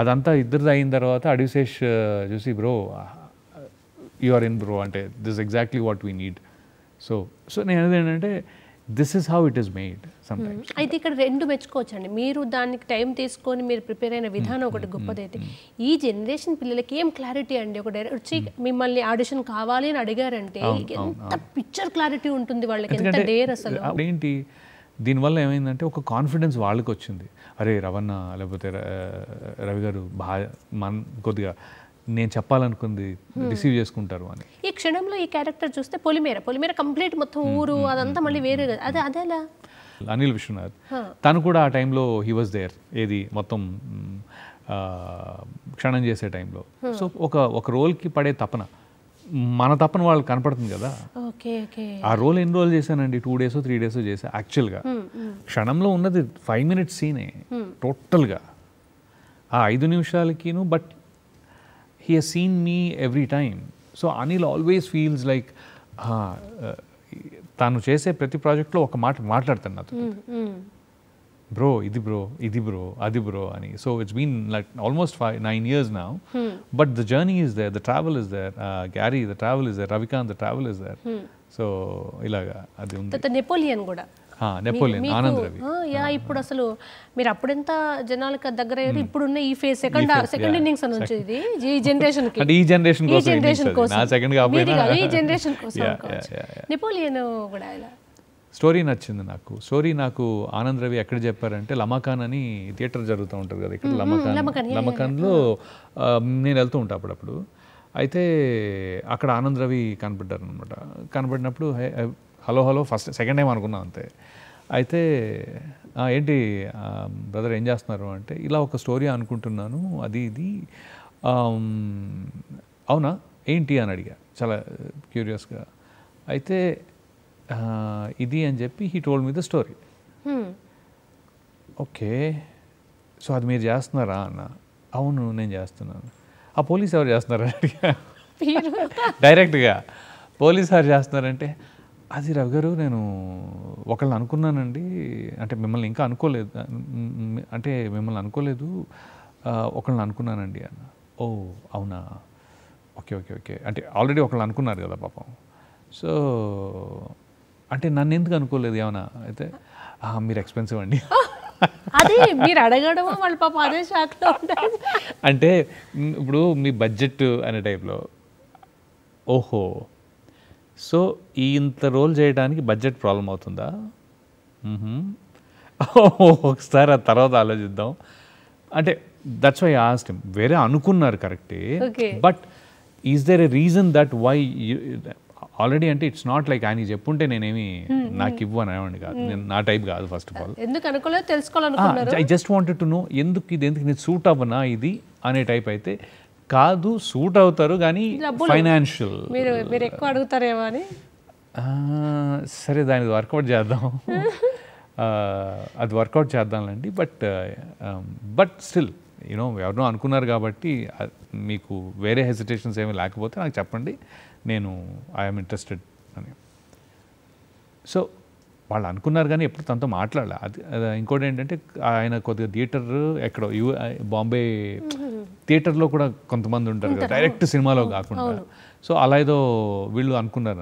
[SPEAKER 2] అదంతా ఇద్దరిది అయిన తర్వాత అడిశేష్ చూసి, bro you are in bro అంటే, this exactly what we need. So నేను ఏంటంటే, this is how it is made sometimes.
[SPEAKER 1] అయితే ఇక్కడ రెండు మెచ్చుకోవచ్చండి. మీరు దానికి టైం తీసుకొని మీరు ప్రిపేర్ అయిన విధానం ఒకటి గొప్పదైతే, ఈ జనరేషన్ పిల్లలకి ఏం క్లారిటీ అండి. ఒక డైరెక్టర్ వచ్చి మిమ్మల్ని ఆడిషన్ కావాలి అని అడిగారంటే ఎంత పిక్చర్ క్లారిటీ ఉంటుంది వాళ్ళకి, ఎంత డేర్ అసలు.
[SPEAKER 2] ఏంటి దీనివల్ల ఏమైందంటే ఒక కాన్ఫిడెన్స్ వాళ్ళకి వచ్చింది. అరే రవణ లేకపోతే రవి గారు బాగా కొద్దిగా నేను చెప్పాలనుకుంది రిసీవ్ చేసుకుంటారు అని.
[SPEAKER 1] ఈ క్షణంలో ఈ క్యారెక్టర్ చూస్తే పొలిమేర కంప్లీట్ మొత్తం ఊరు అదంతా మళ్ళీ వేరే కదా, అదేలా
[SPEAKER 2] అనిల్ విశ్వనాథ్ తను కూడా ఆ టైంలో హీ వాజ్ దేర్, ఏది మొత్తం క్షణం చేసే టైంలో. సో ఒక రోల్కి పడే తపన, మన తపన వాళ్ళకి కనపడుతుంది కదా. ఆ రోల్ ఎన్ని రోజులు చేశానండి, 2 days 3 days చేశా. యాక్చువల్గా క్షణంలో ఉన్నది 5 minutes సీనే టోటల్గా, ఆ 5 నిమిషాలకిను. But he has seen me every time. So Anil always feels like tanu chese prati project lo oka maatladtanu nato, bro idi bro adi bro ani. So it's been like almost 9 years now, but the journey is there, the travel is there. Gary, the travel is there. Ravikant, the travel is there. So ilaga adi undi.
[SPEAKER 1] Tata Napoleon kuda
[SPEAKER 2] Napoleon Anand Ravi.
[SPEAKER 1] ఇప్పుడు అసలు మీరు అప్పుడెంత జనాలకు దగ్గర అయ్యారు, ఇప్పుడున్న ఈ ఫేజ్ సెకండ్ ఇన్నింగ్స్ అని వచ్చేది ఈ జనరేషన్ కి,
[SPEAKER 2] అంటే ఈ జనరేషన్
[SPEAKER 1] ఈ జనరేషన్ కోసం,
[SPEAKER 2] నా సెకండ్ కాకపోయినా
[SPEAKER 1] ఈ జనరేషన్ కోసం నెపోలియన్ కూడా ఇలా
[SPEAKER 2] స్టోరీ నచ్చింది నాకు. స్టోరీ నాకు ఆనంద్ రవి ఎక్కడ చెప్పారంటే లమాకాన్ అని థియేటర్ జరుగుతూ ఉంటుంది కదా ఇక్కడ, లమకాన్లో నేను వెళ్తూ ఉంటాను అప్పుడప్పుడు. అయితే అక్కడ ఆనంద్ రవి కనపడ్డారు అనమాట. కనపడినప్పుడు hello hello first second time అనుకున్నాం అంతే. అయితే ఏంటి బ్రదర్ ఏం చేస్తున్నారు అంటే, ఇలా ఒక స్టోరీ అనుకుంటున్నాను అది ఇది, అవునా ఏంటి అని అడిగా చాలా క్యూరియస్గా. అయితే ఇది అని చెప్పి he told me the story. Okay, so అది మీరు చేస్తున్నారా అన్న. అవును నేను చేస్తున్నాను. ఆ పోలీస్ ఎవరు చేస్తున్నారా అడిగా డైరెక్ట్గా. పోలీస్ ఎవరు చేస్తున్నారంటే, అది రవి గారు నేను ఒకళ్ళని అనుకున్నానండి, అంటే మిమ్మల్ని ఇంకా అనుకోలేదు, అంటే మిమ్మల్ని అనుకోలేదు, ఒకళ్ళని అనుకున్నానండి అన్న. ఓ అవునా, ఓకే ఓకే ఓకే, అంటే ఆల్రెడీ ఒకళ్ళని అనుకున్నారు కదా పాపం. సో అంటే నన్ను ఎందుకు అనుకోలేదు ఏమన్నా. అయితే మీరు ఎక్స్పెన్సివ్ అండి.
[SPEAKER 1] అది మీరు అడగడం వాళ్ళ పాప అదే షాక్లో ఉంటారు.
[SPEAKER 2] అంటే ఇప్పుడు మీ బడ్జెట్ అనే టైప్లో, ఓహో సో ఇంత రోల్ చేయడానికి బడ్జెట్ ప్రాబ్లం అవుతుందా, ఒకసారి ఆ తర్వాత ఆలోచిద్దాం అంటే. That's why asked him. వేరే అనుకున్నారు కరెక్టే, but is there a reason that why already, అంటే ఇట్స్ నాట్ లైక్ ఆయన చెప్పుంటే నేనేమి నాకు ఇవ్వు అని అనేవాడిని కాదు, నేను నా టైప్ కాదు. ఫస్ట్ ఆఫ్ ఆల్
[SPEAKER 1] ఎందుకు అనుకోలేదు తెలుసుకోవాలనుకున్నారు.
[SPEAKER 2] I just wanted to know ఎందుకు ఇది, ఎందుకు నేను సూట్ అవ్వనా ఇది అనే టైప్. అయితే కాదు సూట్ అవుతారు కానీ ఫైనాన్షియల్
[SPEAKER 1] మీరు ఎక్కువ అడుగుతారేమో అని.
[SPEAKER 2] సరే దానికి వర్కౌట్ చేద్దాం, అది వర్కౌట్ చేద్దాంలేండి. బట్ స్టిల్ యూనో ఎవరినో అనుకున్నారు కాబట్టి మీకు వేరే హెసిటేషన్స్ ఏమీ లేకపోతే నాకు చెప్పండి, నేను ఐఎమ్ ఇంట్రెస్టెడ్ అని. సో వాళ్ళు అనుకున్నారు కానీ ఎప్పుడు తనతో మాట్లాడాలి. అది ఇంకోటి ఏంటంటే ఆయన కొద్దిగా థియేటర్ ఎక్కడో బాంబే థియేటర్లో కూడా కొంతమంది ఉంటారు కదా, డైరెక్ట్ సినిమాలో కాకుండా. సో అలా ఏదో వీళ్ళు అనుకున్నారు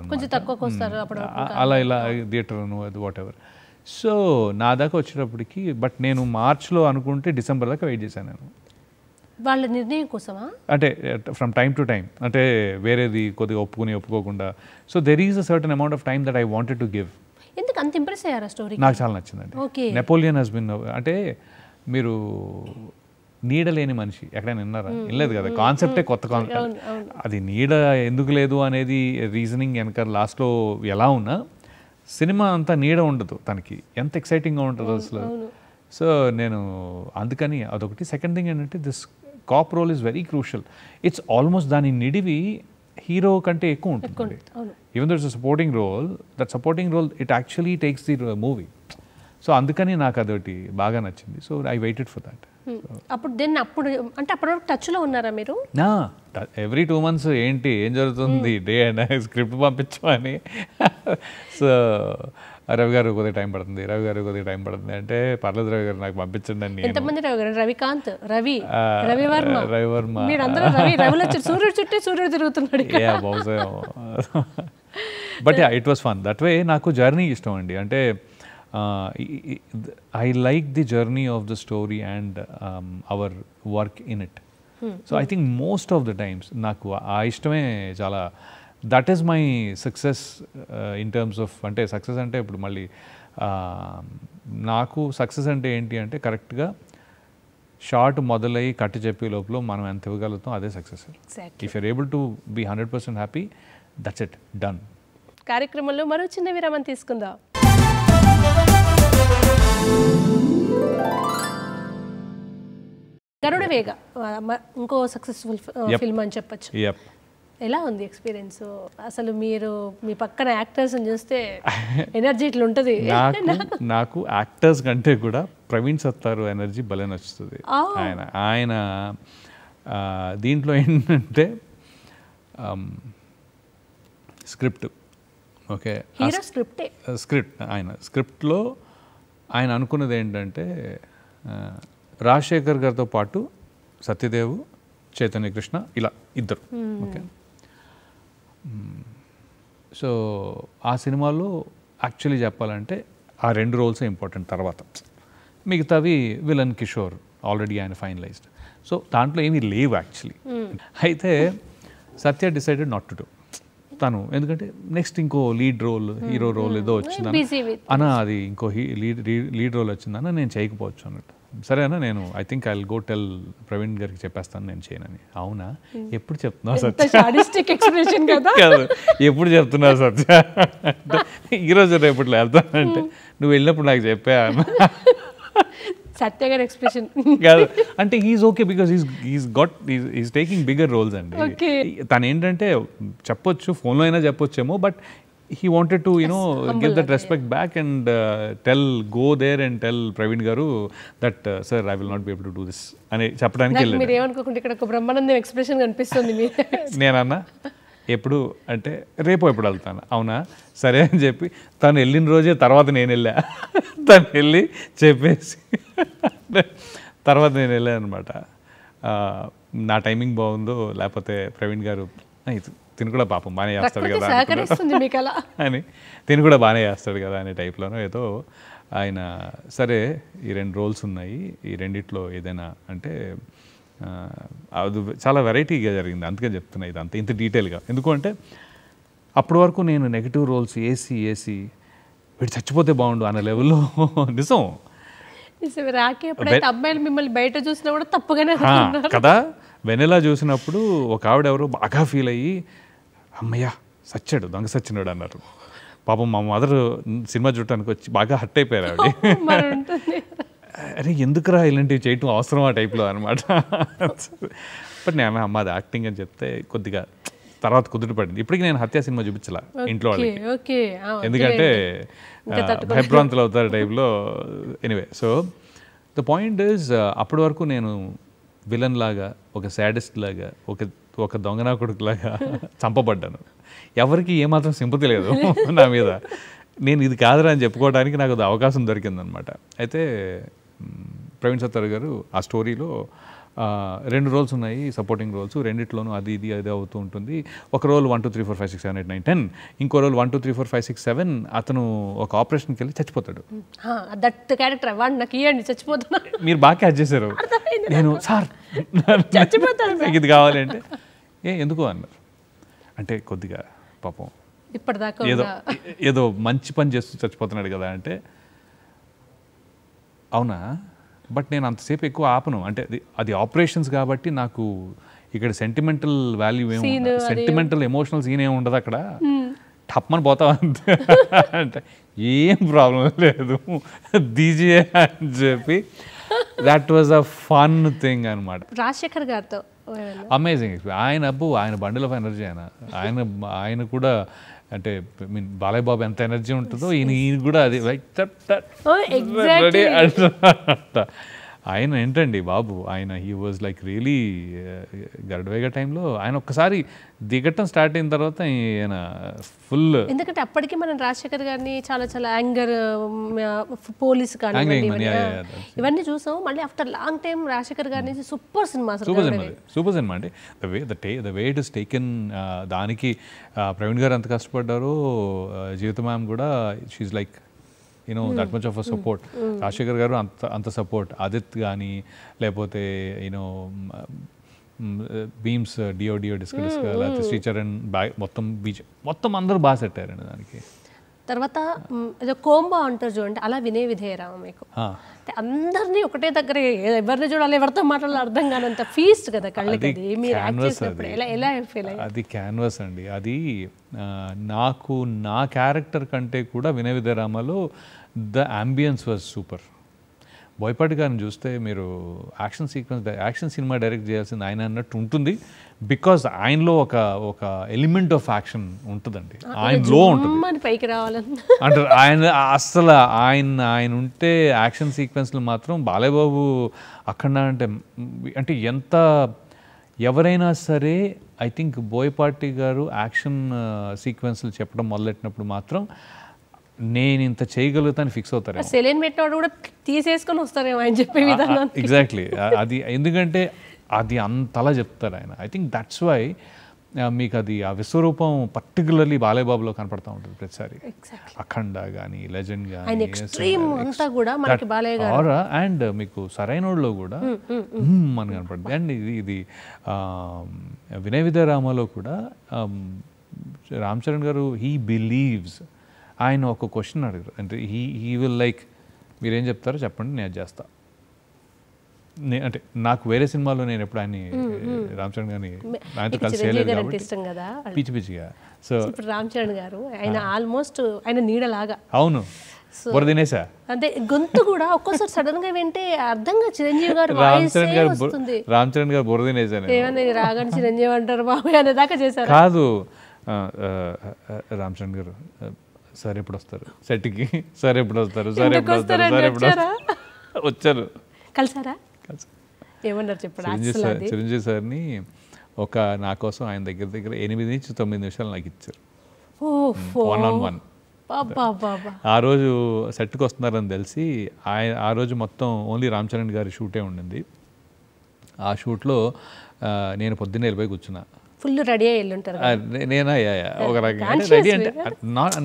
[SPEAKER 2] అలా ఇలా థియేటర్ వాట్ ఎవర్. సో నా దాకా వచ్చేటప్పటికి, బట్ నేను మార్చ్లో అనుకుంటే డిసెంబర్ దాకా వెయిట్ చేశాను నేను.
[SPEAKER 1] వాళ్ళ నిర్ణయం కోసమా?
[SPEAKER 2] అంటే ఫ్రమ్ టైమ్ టు టైమ్, అంటే వేరేది కొద్దిగా ఒప్పుకోకుండా. So there is a certain amount of time that I wanted to give.
[SPEAKER 1] ఎందుకు అంత ఇంప్రెస్ అయ్యారా స్టోరీ?
[SPEAKER 2] నాకు చాలా నచ్చిందండి. నెపోలియన్ హస్ బిన్, అంటే మీరు నీడలేని మనిషి ఎక్కడైనా విన్నారా? వినలేదు కదా, కాన్సెప్టే కొత్త కాన్సెప్ట్. అది నీడ ఎందుకు లేదు అనేది రీజనింగ్ వెనక లాస్ట్లో ఎలా ఉన్నా, సినిమా అంతా నీడ ఉండదు తనకి, ఎంత ఎక్సైటింగ్గా ఉంటుందో అసలు. సో నేను అందుకని అదొకటి. సెకండ్ థింగ్ ఏంటంటే this cop role is very crucial. It's almost దాని నిడివి హీరో కంటే ఎక్కువ ఉంటుంది. Even though it's supporting role, that supporting role it actually takes the movie. So అందుకని నాకు అదొకటి బాగా నచ్చింది. So I waited for that.
[SPEAKER 1] అప్పుడు అంటే అప్పటి వరకు టచ్లో ఉన్నారా మీరు?
[SPEAKER 2] ఎవ్రీ 2 months ఏంటి ఏం జరుగుతుంది డే అండ్ స్క్రిప్ట్ పంపించమని. సో రవి గారు కొద్దిగా టైం పడుతుంది, రవి గారు కొద్దిగా టైం పడుతుంది అంటే, పర్లేదు రవి గారు నాకు పంపించండి అని.
[SPEAKER 1] ఎంతమంది రవి గారు? రవికాంత్, రవివర్మ, సూర్యుడు చుట్టూ సూర్యుడు తిరుగుతున్నాడు.
[SPEAKER 2] బహుశా. But it was fun that way. నాకు జర్నీ ఇష్టం అండి. అంటే I like the journey of the story and hour work in it. So I think most of the times నాకు ఆ ఇష్టమే చాలా. That is my success in terms of, అంటే సక్సెస్ అంటే ఇప్పుడు మళ్ళీ నాకు సక్సెస్ అంటే ఏంటి అంటే కరెక్ట్గా షార్ట్ మొదలయ్యి కట్టి చెప్పే లోపల మనం ఎంత ఇవ్వగలుగుతాం అదే success. If you're able to be 100% happy, that's it, done.
[SPEAKER 1] కార్యక్రమంలో మరో చిన్న విరామం తీసుకుందాం. గరుడవేగ ఇంకో సక్సెస్ఫుల్ ఫిల్మ్ అని చెప్పచ్చు. ఎలా ఉంది ఎక్స్పీరియన్స్? అసలు మీరు మీ పక్కన యాక్టర్స్ని చూస్తే ఎనర్జీ ఇట్లా ఉంటుంది.
[SPEAKER 2] నాకు యాక్టర్స్ కంటే కూడా ప్రవీణ్ సత్తారు ఎనర్జీ భలే నచ్చుతుంది. ఆయన దీంట్లో ఏంటంటే స్క్రిప్ట్, ఓకే, స్క్రిప్ట్ ఆయన స్క్రిప్ట్లో ఆయన అనుకున్నది ఏంటంటే రాజశేఖర్ గారితో పాటు సత్యదేవ్, చైతన్య కృష్ణ ఇలా ఇద్దరు, ఓకే. సో ఆ సినిమాలో యాక్చువల్లీ చెప్పాలంటే ఆ 2 రోల్సే ఇంపార్టెంట్. తర్వాత మిగతావి విలన్ కిషోర్ ఆల్రెడీ ఆయన ఫైనలైజ్డ్. సో దాంట్లో ఏమీ లేవు యాక్చువల్లీ. అయితే సత్య డిసైడెడ్ నాట్ టు డూ తను, ఎందుకంటే నెక్స్ట్ ఇంకో లీడ్ రోల్, హీరో రోల్ ఏదో వచ్చిందన్న అన్న, అది ఇంకో లీడ్ రోల్ వచ్చిందన్న, నేను చేయకపోవచ్చు అన్నట్టు. సరేనా, నేను I think I will go tell Praveen గారికి చెప్పేస్తాను నేను చేయనని. అవునా, ఎప్పుడు చెప్తున్నావు సత్య? కాదు, ఎప్పుడు చెప్తున్నావు సత్య? ఈరోజు రేపట్లో వెళ్తానంటే నువ్వు వెళ్ళినప్పుడు నాకు చెప్పా అన్న.
[SPEAKER 1] సత్య గారి ఎక్స్ప్రెషన్
[SPEAKER 2] కాదు అంటే he's okay because he's taking bigger roles అండి. తను ఏంటంటే చెప్పొచ్చు, ఫోన్లో అయినా చెప్పొచ్చేమో, but he wanted to give that respect back and go there and tell Praveen garu that sir I will not be able to do this అని చెప్పడానికి వెళ్ళాడు.
[SPEAKER 1] మీరు ఏమనుకోకుండా ఇక్కడ ఒక బ్రహ్మానందం ఎక్స్ప్రెషన్ కనిపిస్తుంది మీ.
[SPEAKER 2] నేనన్నా ఎప్పుడు అంటే రేపు ఎప్పుడు వెళ్తాను. అవునా సరే అని చెప్పి తను వెళ్ళిన రోజే తర్వాత నేను వెళ్ళా. తను వెళ్ళి చెప్పేసి తర్వాత నేను వెళ్ళాను అనమాట. నా టైమింగ్ బాగుందో లేకపోతే ప్రవీణ్ గారు తిను కూడా పాపం బాగానే చేస్తాడు కదా అని, తిను కూడా బాగానే చేస్తాడు కదా అనే టైప్లోనో ఏదో ఆయన సరే ఈ 2 రోల్స్ ఉన్నాయి, ఈ రెండిట్లో ఏదైనా అంటే అది చాలా వెరైటీగా జరిగింది. అందుకే చెప్తున్నా ఇది అంత ఇంత డీటెయిల్గా. ఎందుకు అంటే అప్పటి వరకు నేను నెగిటివ్ రోల్స్ వేసి వీడు చచ్చిపోతే బాగుండు అన్న లెవెల్లో నిజం
[SPEAKER 1] అబ్బాయిలు మిమ్మల్ని బయట చూసినా కూడా తప్పుగానే
[SPEAKER 2] కదా. వెనెలా చూసినప్పుడు ఒక ఆవిడ ఎవరో బాగా ఫీల్ అయ్యి అమ్మయ్యా సచ్చాడు, దొంగ సచ్చినాడు అన్నారు. పాపం మా మదర్ సినిమా చూడటానికి వచ్చి బాగా హర్ట్ అయిపోయారు ఆవిడ. అరే ఎందుకురా ఇలాంటివి చేయటం అవసరం ఆ టైప్లో అనమాట. బట్ నేను అమ్మ అది యాక్టింగ్ అని చెప్తే కొద్దిగా తర్వాత కుదుట పడింది. ఇప్పటికి నేను హత్య సినిమా చూపించలా ఇంట్లో వాళ్ళకి, ఎందుకంటే భయభ్రాంతులు అవుతారు టైప్లో. Anyway, so the point is అప్పటి వరకు నేను విలన్ లాగా, ఒక సాడిస్ట్ లాగా, ఒక దొంగనా కొడుకు లాగా చంపబడ్డాను. ఎవరికి ఏమాత్రం సింపతి లేదు నా మీద. నేను ఇది కాదురా అని చెప్పుకోవడానికి నాకు అవకాశం దొరికిందనమాట. అయితే ప్రవీణ్ సత్తారు గారు ఆ స్టోరీలో 2 రోల్స్ ఉన్నాయి, సపోర్టింగ్ రోల్స్. రెండిట్లోనూ అది అవుతూ ఉంటుంది. ఒక రోల్ 1 2 3 4 5 6 7 8 9 10, ఇంకో రోల్ 1 2 3 4 5 6 7 అతను ఒక ఆపరేషన్కి వెళ్ళి చచ్చిపోతాడు. మీరు బాగా క్యాచ్ చేశారు. నేను సార్ ఇది కావాలంటే ఎందుకు అన్నారు. అంటే కొద్దిగా పాపం ఏదో మంచి పని చేస్తూ చచ్చిపోతున్నాడు కదా అంటే, అవునా బట్ నేను అంతసేపు ఎక్కువ ఆపను. అంటే అది ఆపరేషన్స్ కాబట్టి నాకు ఇక్కడ సెంటిమెంటల్ వాల్యూ ఏమి, సెంటిమెంటల్ ఎమోషనల్ సీన్ ఏమి ఉండదు అక్కడ. టప్మని పోతావు అంతే అంటే ఏం ప్రాబ్లం లేదు దీజియే అని చెప్పి that was a fun thing అనమాట.
[SPEAKER 1] రాజశేఖర్ గారితో
[SPEAKER 2] అమేజింగ్. ఆయన బండిల్ ఆఫ్ ఎనర్జీ. ఆయన కూడా అంటే మీన్ బాలయ్య బాబు ఎంత ఎనర్జీ ఉంటుందో ఈయన కూడా అది ఆయన ఏంటండి బాబు, ఆయన he was like really Garudavega టైంలో ఆయన ఒక్కసారి దిగటం స్టార్ట్ అయిన తర్వాత ఆయన ఫుల్.
[SPEAKER 1] ఎందుకంటే అప్పటికి మనం రాజశేఖర్ గారిని చాలా యాంగర్, పోలీస్ కానీ ఇవన్నీ చూసాం. మళ్ళీ after long time Rajasekhar garu నుంచి సూపర్ సినిమా
[SPEAKER 2] అంటే the way it is taken. దానికి ప్రవీణ్ గారు ఎంత కష్టపడ్డారో, జీవిత మ్యామ్ కూడా she like that much of a support. Rajasekhar garu అంత సపోర్ట్. ఆదిత్ కానీ లేకపోతే బీమ్స్ డియో డిస్క్ లేకపోతే శ్రీచరణ్ మొత్తం అందరూ బాగా సెట్ అయ్యారండి దానికి.
[SPEAKER 1] తర్వాత ఏదో కోంబో అంటారు చూడండి, అలా వినే విధేయరామ మీకు అంటే అందరినీ ఒకటే దగ్గర ఎవరిని చూడాలి, ఎవరితో మాట్లాడాలి అర్థం కానంత ఫీస్ట్ కదా కళ్ళకి.
[SPEAKER 2] అది క్యాన్వాస్ అండి. అది నాకు నా క్యారెక్టర్ కంటే కూడా వినయ విధేయరామలో the ambience was super. Boyapati గారిని చూస్తే మీరు యాక్షన్ సినిమా డైరెక్ట్ చేయాల్సింది ఆయన అన్నట్టు ఉంటుంది. బికాజ్ ఆయనలో ఒక ఎలిమెంట్ ఆఫ్ యాక్షన్ ఉంటుందండి, ఆయనలో ఉంటుంది
[SPEAKER 1] పైకి రావాలని
[SPEAKER 2] అంటే అసలు ఆయన ఉంటే యాక్షన్ సీక్వెన్స్లు మాత్రం బాలయ్య బాబు అక్కడ అంటే ఎంత ఎవరైనా సరే ఐ థింక్ బోయపాటి గారు యాక్షన్ సీక్వెన్స్లు చెప్పడం మొదలెట్టినప్పుడు మాత్రం నేను ఇంత చేయగలుగుతాను ఫిక్స్ అవుతారు.
[SPEAKER 1] సెలైన్ పెట్టినప్పుడు కూడా తీసేసుకొని వస్తారేమో ఆయన చెప్పే విధానం.
[SPEAKER 2] ఎగ్జాక్ట్లీ అది ఎందుకంటే అది అంతలా చెప్తారు ఆయన. ఐ థింక్ దట్స్ వై మీకు అది ఆ విశ్వరూపం పర్టికులర్లీ బాలయ్యబాబులో కనపడతా ఉంటుంది ప్రతిసారి. అఖండ కానీ, లెజెండ్ కానీ, అండ్ మీకు సరైనోళ్ళలో కూడా మనకు కనపడుతుంది. అండ్ ఇది వినయ విద్యారామలో కూడా రామ్ చరణ్ గారు హీ బిలీవ్స్, ఆయన ఒక క్వశ్చన్ అడిగారు అంటే హీ విల్ లైక్ మీరేం చెప్తారో చెప్పండి నేను చేస్తా. అంటే నాకు వేరే సినిమాలో నేను ఎప్పుడు ఆయన రామ్ చరణ్ గారిని ఆయనతో కలిసి చేయలేదు కాబట్టి పిచ్చి పిచ్చిగా. సో
[SPEAKER 1] రామ్ చరణ్ గారు ఆయన ఆల్మోస్ట్ ఆయన నీడలాగా.
[SPEAKER 2] అవును, బుర్ర తినేసా
[SPEAKER 1] అంటే గొంతు కూడా ఒక్కోసారి సడన్ గా వింటే అర్థంగా చిరంజీవి గారు
[SPEAKER 2] రామ్ చరణ్ గారు బుర్ర తినేసాను.
[SPEAKER 1] ఏమన్నా రాగానే చిరంజీవి అంటారు బాబు అనే దాకా చేశారు.
[SPEAKER 2] కాదు, రామ్ చరణ్ గారు సార్ ఎప్పుడు వస్తారు సెట్కి, సార్ ఎప్పుడు వస్తారు, సార్ ఎప్పుడు వస్తారు, సార్ ఎప్పుడు వస్తారు వచ్చారు.
[SPEAKER 1] కలిసారా? ఏమన్నారు చెప్పండి.
[SPEAKER 2] చిరంజీవి సార్ని నా కోసం ఆయన దగ్గర 8 నుంచి 9 నిమిషాలు నాకు ఇచ్చారు, 1-on-1. ఆ రోజు సెట్కి వస్తున్నారని తెలిసి ఆ రోజు మొత్తం ఓన్లీ రామ్ చరణ్ గారి షూటే ఉండింది. ఆ షూట్లో నేను పొద్దున్నే వెళ్ళిపోయి కూర్చున్నా.
[SPEAKER 1] ఫుల్ రెడీ అయ్యి వెళ్ళుంటారు.
[SPEAKER 2] నేనా ఒక రకంగా రెడీ అంటే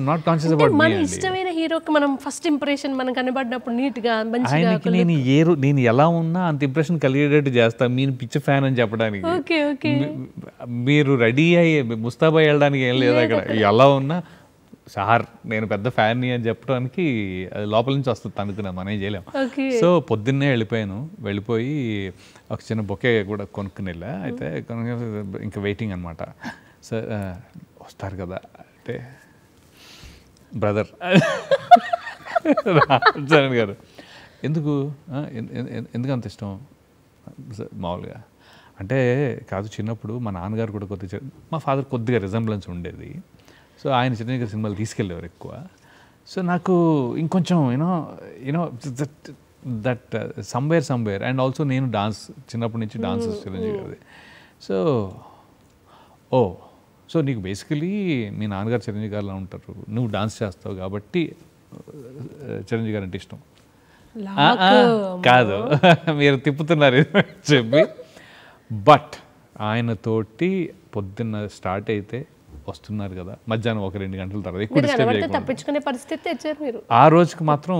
[SPEAKER 2] నాట్ కాన్షియస్ అబౌట్
[SPEAKER 1] మన ఇష్టమైన హీరోకి మనం ఫస్ట్ ఇంప్రెషన్ మనం కనబడినప్పుడు నీట్ గా మంచిగా
[SPEAKER 2] ఆయనకి నేను ఎలా ఉన్నా అంత ఇంప్రెషన్ కలిగేటట్టు చేస్తా. మీరు పిచ్చి ఫ్యాన్ అని చెప్పడానికి, మీరు రెడీ అయ్యి ముస్తాబా వెళ్ళడానికి ఏం లేదు అక్కడ. ఎలా ఉన్నా సార్ నేను పెద్ద ఫ్యాన్ని అని చెప్పడానికి అది లోపల నుంచి వస్తుంది అనుకున్నా, మనం ఏం చేయలేం. సో పొద్దున్నే వెళ్ళిపోయి ఒక చిన్న బొకే కూడా కొనుక్కుని వెళ్ళా. అయితే ఇంకా వెయిటింగ్ అనమాట. సార్ వస్తారు కదా అంటే బ్రదర్ రామ్ చరణ్ గారు ఎందుకు అంత ఇష్టం మామూలుగా అంటే కాదు, చిన్నప్పుడు మా నాన్నగారు కూడా కొద్దిగా మా ఫాదర్ కొద్దిగా రిజంబ్లెన్స్ ఉండేది. సో ఆయన చిరంజీవి గారి సినిమాలు తీసుకెళ్ళేవారు ఎక్కువ. సో నాకు ఇంకొంచెం you know that somewhere and also నేను డాన్స్ చిన్నప్పటి నుంచి డాన్స్ చిరంజీవి గారిది. సో నీకు బేసికలీ మీ నాన్నగారు చిరంజీవి గారిలో ఉంటారు, నువ్వు డాన్స్ చేస్తావు కాబట్టి చిరంజీవి గారు అంటే ఇష్టం కాదు, మీరు తిప్పుతున్నారు చెప్పి. బట్ ఆయనతోటి పొద్దున్న స్టార్ట్ అయితే వస్తున్నారు కదా, మధ్యాహ్నం 1-2 గంటల తర్వాత ఎక్కువ
[SPEAKER 1] తప్పించుకునే పరిస్థితి తెచ్చారు మీరు.
[SPEAKER 2] ఆ రోజుకి మాత్రం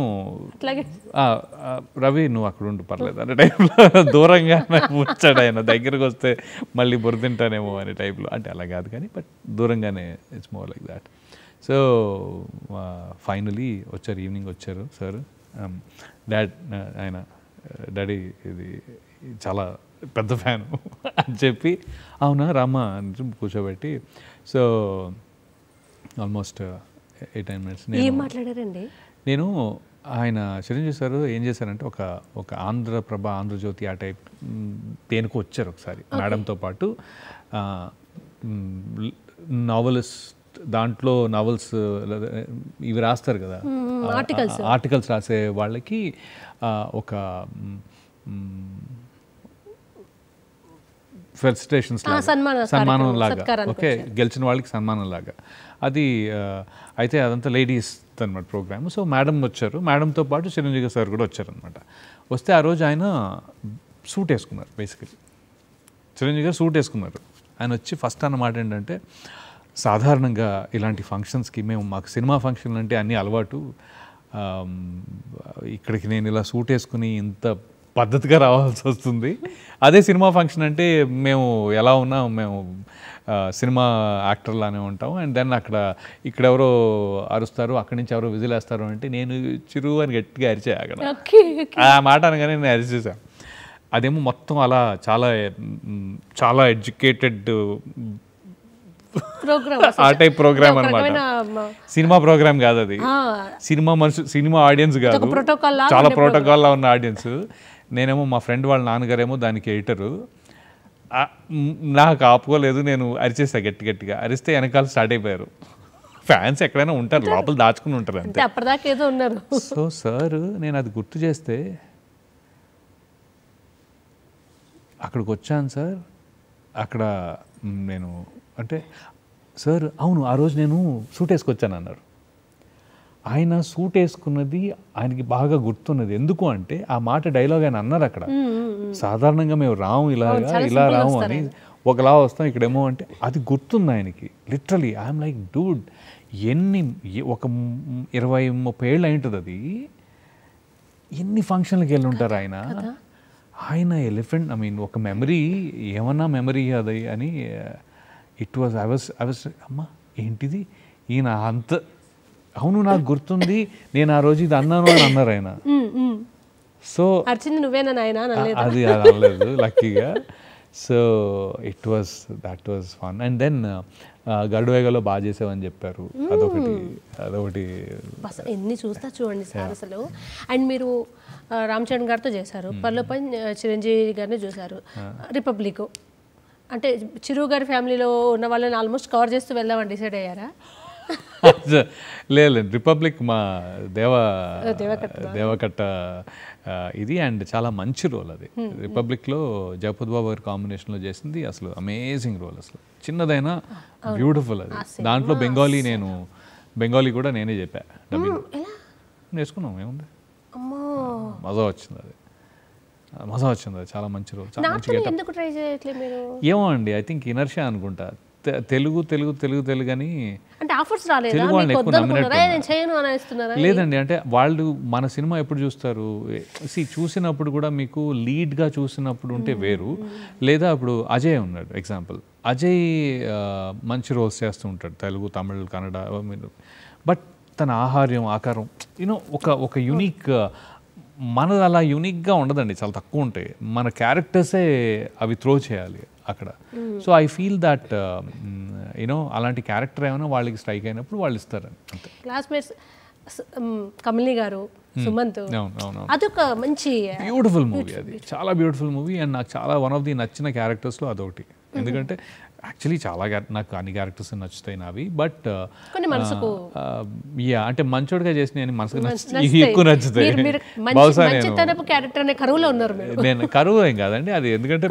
[SPEAKER 2] రవి నువ్వు అక్కడ ఉండి పర్లేదు అనే టైంలో దూరంగా వచ్చాడు ఆయన. దగ్గరకు వస్తే మళ్ళీ బుర్ర తింటానేమో అనే టైప్లో, అంటే అలా కాదు కానీ బట్ దూరంగానే it's more like that. So finally వచ్చారు, ఈవినింగ్ వచ్చారు సార్. డాడీ ఇది చాలా పెద్ద ఫ్యాను అని చెప్పి అవునా రామ్మా అని కూర్చోబెట్టి సో ఆల్మోస్ట్ 8-9 మినిట్స్
[SPEAKER 1] ఏం మాట్లాడారండి.
[SPEAKER 2] నేను ఆయన చిరంజీవి సార్ ఏం చేశారంటే ఒక ఆంధ్రప్రభ, ఆంధ్రజ్యోతి ఆ టైప్ దేనికి వచ్చారు ఒకసారి మేడంతో పాటు. నావలిస్ట్ దాంట్లో నావల్స్ ఇవి రాస్తారు కదా, ఆర్టికల్స్ రాసే వాళ్ళకి ఒక ఫెలిసిటేషన్స్ సన్మానం లాగా, ఓకే, గెలిచిన వాళ్ళకి సన్మానం లాగా అది. అయితే అదంతా లేడీస్ అనమాట ప్రోగ్రామ్. సో మేడం వచ్చారు, మేడంతో పాటు చిరంజీవి సార్ కూడా వచ్చారనమాట. వస్తే ఆ రోజు ఆయన సూట్ వేసుకున్నారు, బేసికలీ చిరంజీవి గారు సూట్ వేసుకున్నారు. ఆయన వచ్చి ఫస్ట్ అన్నమాట ఏంటంటే, సాధారణంగా ఇలాంటి ఫంక్షన్స్కి మాకు సినిమా ఫంక్షన్లు అంటే అన్నీ అలవాటు, ఇక్కడికి నేను ఇలా సూట్ వేసుకుని ఇంత పద్ధతిగా రావాల్సి వస్తుంది. అదే సినిమా ఫంక్షన్ అంటే మేము ఎలా ఉన్నా మేము సినిమా యాక్టర్లానే ఉంటాం. అండ్ దెన్ ఇక్కడ ఎవరో అరుస్తారు, అక్కడి నుంచి ఎవరో విజిల్ వేస్తారు అంటే నేను చిరు అని గట్టిగా అరిచా అక్కడ. ఆ మాట అనగానే నేను అరిచేసాను. అదేమో మొత్తం అలా చాలా చాలా ఎడ్యుకేటెడ్ ఆ టైప్ ప్రోగ్రామ్ అనమాట. సినిమా ప్రోగ్రామ్ కాదు అది, సినిమా ఆడియన్స్ కాదు, చాలా ప్రోటోకాల్లో ఉన్న ఆడియన్స్. నేనేమో మా ఫ్రెండ్ వాళ్ళ నాన్నగారేమో దానికి ఎడిటరు. నాకు ఆపుకోలేదు, నేను అరిచేసా గట్టిగా. అరిస్తే వెనకాల స్టార్ట్ అయిపోయారు. ఫ్యాన్స్ ఎక్కడైనా ఉంటారు, లోపల దాచుకుని ఉంటారు అంతే.
[SPEAKER 1] అప్పటిదాకా ఏదో ఉన్నారు.
[SPEAKER 2] సో సార్ నేను అది గుర్తు చేస్తే అక్కడికి వచ్చాను సార్. అక్కడ నేను అంటే సార్ అవును ఆ రోజు నేను సూట్ వేసుకొచ్చాను అన్నారు. ఆయన సూట్ వేసుకున్నది ఆయనకి బాగా గుర్తున్నది. ఎందుకు అంటే ఆ మాట డైలాగ్ ఆయన అన్నారు అక్కడ. సాధారణంగా మేము రాము ఇలా రాము అని ఒకలా వస్తాం ఇక్కడేమో అంటే అది గుర్తుంది ఆయనకి లిటరలీ. ఐఎమ్ లైక్ డూడ్ ఒక 20-30 ఏళ్ళు అయింటుంది అది. ఎన్ని ఫంక్షన్లకు వెళ్ళి ఉంటారు ఆయన. ఆయన ఎలిఫెంట్ ఒక మెమరీ ఏమన్నా మెమరీ అది అని ఇట్ వాజ్ ఐ వాజ్ అమ్మా ఏంటిది ఈయన అంత అవును నాకు గుర్తుంది నేను ఆ రోజు ఇది అన్నాను అని అన్నారు ఆయన. సో అది అనలేదు లక్కీగా. So that was fun. And then గరుడవేగలో బాగా చేసావని చెప్పారు, అదొకటి
[SPEAKER 1] ఎన్ని చూస్తా చూడండి సార్ అసలు. అండ్ మీరు రామ్ చరణ్ గారితో చేశారు, పర్లోపై చిరంజీవి గారిని చూశారు. రిపబ్లిక్ అంటే చిరు గారి ఫ్యామిలీలో ఉన్న వాళ్ళని ఆల్మోస్ట్ కవర్ చేస్తూ వెళ్దామని డిసైడ్ అయ్యారా?
[SPEAKER 2] లేదు, రిపబ్లిక్ మా దేవకట్ట ఇది. అండ్ చాలా మంచి రోల్ అది. రిపబ్లిక్లో జగపతి బాబు గారి కాంబినేషన్లో చేసింది అసలు అమేజింగ్ రోల్. అసలు చిన్నదైనా బ్యూటిఫుల్ అది. దాంట్లో బెంగాలీ కూడా నేనే చెప్పా, డబ్బింగ్ నేర్చుకున్నాం. ఏముంది, మజా వచ్చింది అది. చాలా మంచి రోల్, చాలా మంచి. ఏమో అండి, ఐ థింక్ ఇనర్షియా అనుకుంటా. తెలుగు అని
[SPEAKER 1] అంటే ఆఫర్స్ రాలేదు,
[SPEAKER 2] తెలుగు వాళ్ళని ఎక్కువ నమ్మినట్టు. లేదండి, అంటే వాళ్ళు మన సినిమా ఎప్పుడు చూస్తారు, చూసినప్పుడు కూడా మీకు లీడ్గా చూసినప్పుడు ఉంటే వేరు. లేదా ఇప్పుడు అజయ్ ఉన్నాడు ఎగ్జాంపుల్, అజయ్ మంచి రోల్స్ చేస్తూ ఉంటాడు తెలుగు, తమిళ్, కన్నడ. బట్ తన ఆకారం ఒక యూనిక్. మనది అలా యూనిక్గా ఉండదండి, చాలా తక్కువ ఉంటాయి. మన క్యారెక్టర్సే అవి త్రో చేయాలి అక్కడ. సో ఐ ఫీల్ దట్ అలాంటి క్యారెక్టర్ ఏమైనా వాళ్ళకి స్ట్రైక్ అయినప్పుడు వాళ్ళు ఇస్తారు అంతే.
[SPEAKER 1] క్లాస్మేట్స్ కమలిని గారు, సుమంత్, అదొక మంచి
[SPEAKER 2] బ్యూటిఫుల్ మూవీ. అది చాలా బ్యూటిఫుల్ మూవీ. అండ్ నాకు చాలా వన్ ఆఫ్ ది నచ్చిన క్యారెక్టర్స్లో అదొకటి. ఎందుకంటే యాక్చువల్లీ చాలా నాకు అన్ని క్యారెక్టర్స్ నచ్చుతాయి నావి. బట్ అంటే మంచోడుగా చేసిన మనసుకు ఎక్కువ నచ్చుతాయి. బహుశా నేను కరువు ఏం కాదండి అది, ఎందుకంటే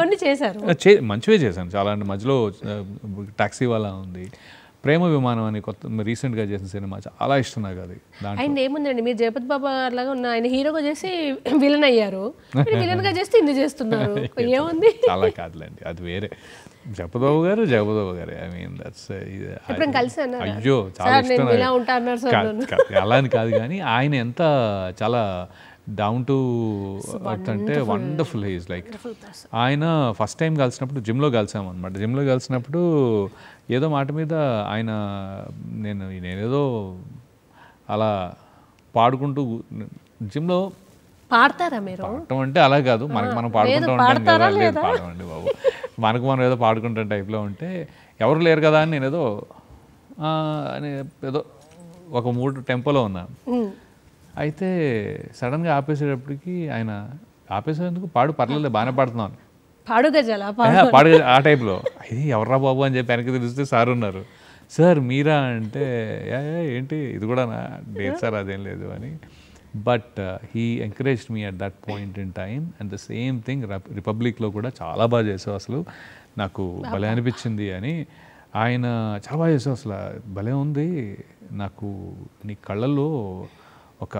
[SPEAKER 2] మంచివే చేశాను చాలా. అంటే మధ్యలో టాక్సీ వాళ్ళ ఉంది, ప్రేమ విమానం అని కొత్త రీసెంట్గా చేసిన సినిమా చాలా ఇష్టం నాకు అది.
[SPEAKER 1] ఆయన ఏముందండి, మీరు జగపతి బాబు లాగా ఉన్న ఆయన హీరోగా చేసి విలన్ అయ్యారు, విలన్గా చేస్తే ఇన్ని చేస్తున్నారు, ఏముంది?
[SPEAKER 2] చాలా కాదులేండి, అది వేరే. జగపతి బాబు గారు ఐ మీన్ దట్స్ అయ్యో చాలా ఇష్టం. అలా అని కాదు కానీ ఆయన ఎంత చాలా డౌన్ టు ఎర్త్ అంటే వండర్ఫుల్. ఈజ్ లైక్ ఆయన ఫస్ట్ టైం కలిసినప్పుడు జిమ్లో కలిసామన్నమాట. జిమ్లో కలిసినప్పుడు ఏదో మాట మీద ఆయన నేనేదో అలా పాడుకుంటూ జిమ్లో
[SPEAKER 1] పాడతారా మీరు?
[SPEAKER 2] పాడటం అంటే అలా కాదు, మనం పాడుకుంటూ ఉంటాం కదా. లేదు పాడమండి బాబు, మనం ఏదో పాడుకుంటాం టైప్లో ఉంటే ఎవరు లేరు కదా అని నేను ఏదో ఒక 3 టెంపోలో ఉన్నాను. అయితే సడన్గా ఆపేసేటప్పటికి ఆయన ఆపేసేందుకు పర్లేదు బాగానే పాడుతున్నాను, పాడుగా ఆ టైప్లో. ఇది ఎవర్రా బాబు అని చెప్పి వెనక్కి తెలిస్తే సార్ ఉన్నారు. సార్ మీరా అంటే ఏంటి ఇది కూడా లేదు సార్ అదేం లేదు అని. But he encouraged me at that point in time. And the same thing రిపబ్లిక్లో కూడా చాలా బాగా చేసావు, అసలు నాకు భలే అనిపించింది అని. ఆయన చాలా బాగా చేసావు, అసలు భలే ఉంది, నాకు నీ కళ్ళల్లో ఒక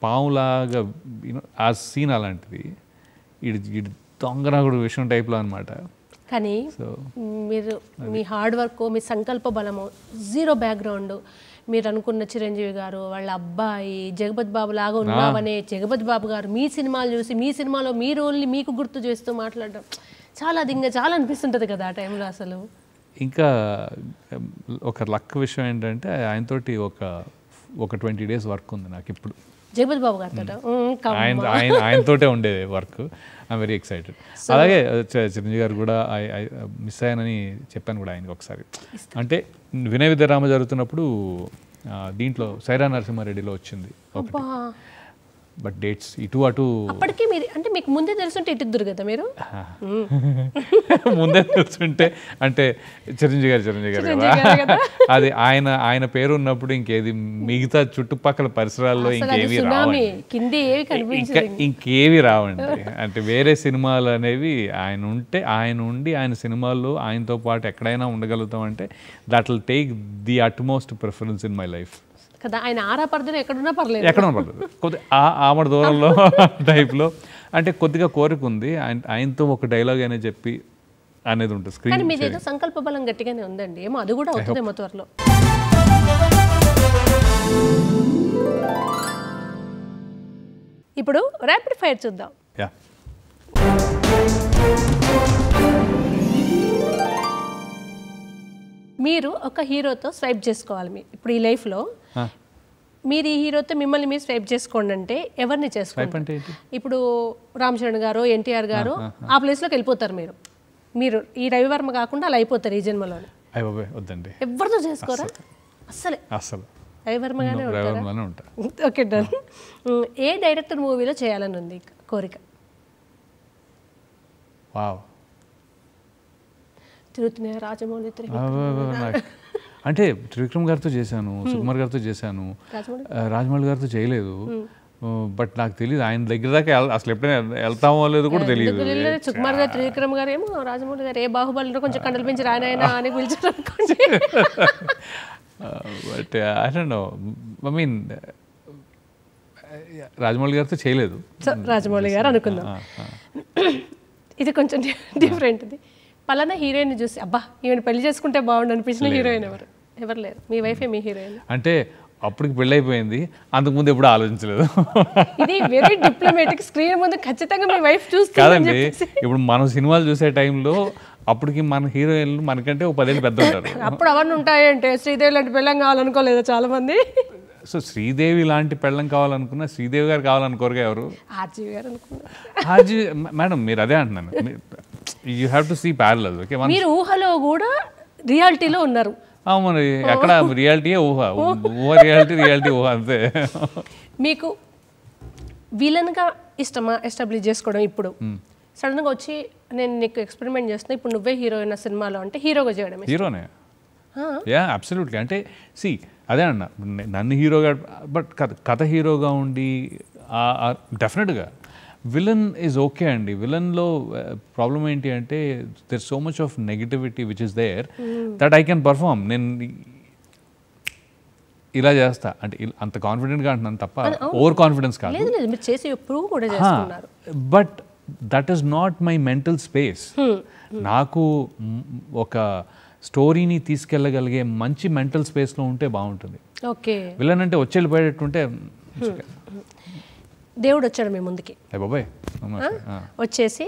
[SPEAKER 2] పావులాగా ఆ సీన్ అలాంటిది, ఇటు దొంగరాగుడు విషయం టైప్లో అనమాట.
[SPEAKER 1] కానీ మీరు మీ హార్డ్ వర్క్, మీ సంకల్ప బలము, జీరో బ్యాక్గ్రౌండ్, మీరు అనుకున్న చిరంజీవి గారు వాళ్ళ అబ్బాయి జగపతి బాబు లాగా ఉన్నామనే జగపతి బాబు గారు మీ సినిమాలు చూసి మీ సినిమాలో మీ రోల్ని మీకు గుర్తు చేస్తూ మాట్లాడడం చాలా చాలా అనిపిస్తుంటుంది కదా ఆ టైంలో. అసలు
[SPEAKER 2] ఇంకా ఒక లక్ విషయం ఏంటంటే ఆయనతోటి ఒక 20 days వర్క్ ఉంది నాకు ఇప్పుడు,
[SPEAKER 1] జగపతి బాబు గారితో.
[SPEAKER 2] ఆయనతోటే ఉండేది వర్క్. I'm very excited. అలాగే చిరంజీవి గారు కూడా మిస్ అయ్యానని చెప్పాను కూడా ఆయనకి ఒకసారి. అంటే వినయ విద్యారామ జరుగుతున్నప్పుడు దీంట్లో సైరా నరసింహారెడ్డిలో వచ్చింది ఒకటి. బట్ డేట్స్ ఇటు అటు
[SPEAKER 1] అప్పటికి మీరు అంటే మీకు ముందే తెలుసుంటే ఇటుద్దురు కదా మీరు.
[SPEAKER 2] ముందే తెలుసుంటే అంటే చిరంజీవి గారు కదా, అది ఆయన పేరు ఉన్నప్పుడు ఇంకేది మిగతా చుట్టుపక్కల పరిసరాల్లో ఇంకేవి రావండి. అంటే వేరే సినిమాలు అనేవి ఆయన ఉండి ఆయన సినిమాల్లో ఆయనతో పాటు ఎక్కడైనా ఉండగలుగుతాం అంటే that will take the utmost preference in my life
[SPEAKER 1] కదా. ఆయన ఆరాపర్దలు ఎక్కడున్నా పర్లేదు,
[SPEAKER 2] కొద్దిగా ఆమడ దూరంలో టైప్లో. అంటే కొద్దిగా కోరిక ఉంది ఆయనతో ఒక డైలాగ్ అయినా చెప్పి అనేది ఉంటుంది
[SPEAKER 1] కానీ
[SPEAKER 2] స్క్రీన్
[SPEAKER 1] మీదేదో సంకల్ప బలం గట్టిగానే ఉందండి, ఏమో అది కూడా అవుతుందేమో త్వరలో. ఇప్పుడు ర్యాపిడ్ ఫైర్ చూద్దాం.
[SPEAKER 2] యా
[SPEAKER 1] మీరు ఒక హీరోతో స్వైప్ చేసుకోవాలి ఇప్పుడు ఈ లైఫ్లో. మీరు ఈ హీరోతో మిమ్మల్ని మీరు స్వైప్ చేసుకోండి అంటే ఎవరిని చేసుకోండి? ఇప్పుడు రామ్ చరణ్ గారు, ఎన్టీఆర్ గారు ఆ ప్లేస్లోకి వెళ్ళిపోతారు. మీరు ఈ రవివర్మ కాకుండా అలా అయిపోతారు ఈ జన్మలోనే.
[SPEAKER 2] వద్దండి,
[SPEAKER 1] ఎవరితో చేసుకోరా అస్సలే?
[SPEAKER 2] అసలు
[SPEAKER 1] రవివర్మగానే
[SPEAKER 2] ఉంటారు.
[SPEAKER 1] Okay done. ఏ డైరెక్టర్ మూవీలో చేయాలని ఉంది కోరిక?
[SPEAKER 2] వావ్,
[SPEAKER 1] తిరుగుతున్నాయి రాజమౌళి.
[SPEAKER 2] అంటే త్రివిక్రమ్ గారితో చేశాను, సుకుమార్ గారితో చేశాను, రాజమౌళి గారితో చేయలేదు. బట్ నాకు తెలియదు ఆయన దగ్గర దాకా అసలు ఎప్పుడైనా వెళ్తామో లేదో కూడా తెలియదు.
[SPEAKER 1] సుకుమార్ గారు, త్రివిక్రమ్ గారు ఏమో, రాజమౌళి గారు ఏ బాహుబలిలో కొంచెం కండలు పెంచి రాయనైనా అని పిలిచారు అనుకోండి.
[SPEAKER 2] But I don't know, I mean Rajamouli గారితో చేయలేదు.
[SPEAKER 1] రాజమౌళి గారు అనుకుందాం. ఇది కొంచెం డిఫరెంట్. ఇది పలానా హీరోయిన్ చూసి అబ్బా ఈవెన్ పెళ్లి చేసుకుంటే బాగుండు అనిపించిన హీరోయిన్ ఎవరు లేరు? మీ వైఫే మీ హీరోయిన్?
[SPEAKER 2] అంటే అప్పటికి పెళ్ళి అయిపోయింది, అంతకుముందు ఎప్పుడు ఆలోచించలేదు.
[SPEAKER 1] ఇది వెరీ డిప్లొమాటిక్. స్క్రీన్ ముందు ఖచ్చితంగా మీ వైఫ్ చూస్తుంది
[SPEAKER 2] కాదండి. ఇప్పుడు మనం సినిమాలు చూసే టైంలో అప్పటికి మన హీరోయిన్లు మనకంటే ఒక 10 ఏళ్ళు పెద్ద ఉంటారు.
[SPEAKER 1] అప్పుడు అవన్నీ ఉంటాయంటే శ్రీదేవి లాంటి పెళ్ళం కావాలనుకోలేదు చాలా మంది.
[SPEAKER 2] సో శ్రీదేవి లాంటి పెళ్ళం కావాలనుకున్నా శ్రీదేవి గారు కావాలనుకోరుగా ఎవరు?
[SPEAKER 1] ఆర్జీవి గారు అనుకున్నారు.
[SPEAKER 2] ఆర్జీ మేడం, మీరు అదే అంటున్నాను. You have to see parallels. Okay,
[SPEAKER 1] మీరు ఊహలో కూడా రియాలిటీలో ఉన్నారు.
[SPEAKER 2] మరి ఎక్కడ రియాలిటీయే ఊహ, రియాలిటీ ఊహ అంతే. మీకు
[SPEAKER 1] విలన్గా ఇష్టమా ఎస్టాబ్లిష్ చేసుకోవడం? ఇప్పుడు సడన్గా వచ్చి నేను నీకు ఎక్స్పెరిమెంట్ చేస్తున్నా, ఇప్పుడు నువ్వే హీరోయిన్ సినిమాలో అంటే హీరోగా చేయడం?
[SPEAKER 2] హీరోనే, యా అబ్సల్యూట్లీ. అంటే సి అదే అన్న, నన్ను హీరోగా, బట్ కథ హీరోగా ఉండి డెఫినెట్గా విలన్ ఈజ్ ఓకే అండి. విలన్లో ప్రాబ్లం ఏంటి అంటే there so much of negativity which is there that I can perform. నేను ఇలా చేస్తా అంటే అంత కాన్ఫిడెంట్గా అంటున్నాను తప్ప ఓవర్ కాన్ఫిడెన్స్ కాదు. But that is not my mental space. నాకు ఒక స్టోరీని తీసుకెళ్ళగలిగే మంచి మెంటల్ స్పేస్లో ఉంటే బాగుంటుంది.
[SPEAKER 1] ఓకే,
[SPEAKER 2] విలన్ అంటే వచ్చి వెళ్ళిపోయేటట్టుంటే.
[SPEAKER 1] దేవుడు వచ్చాడు మీ ముందుకి,
[SPEAKER 2] బాబాయ్
[SPEAKER 1] వచ్చేసి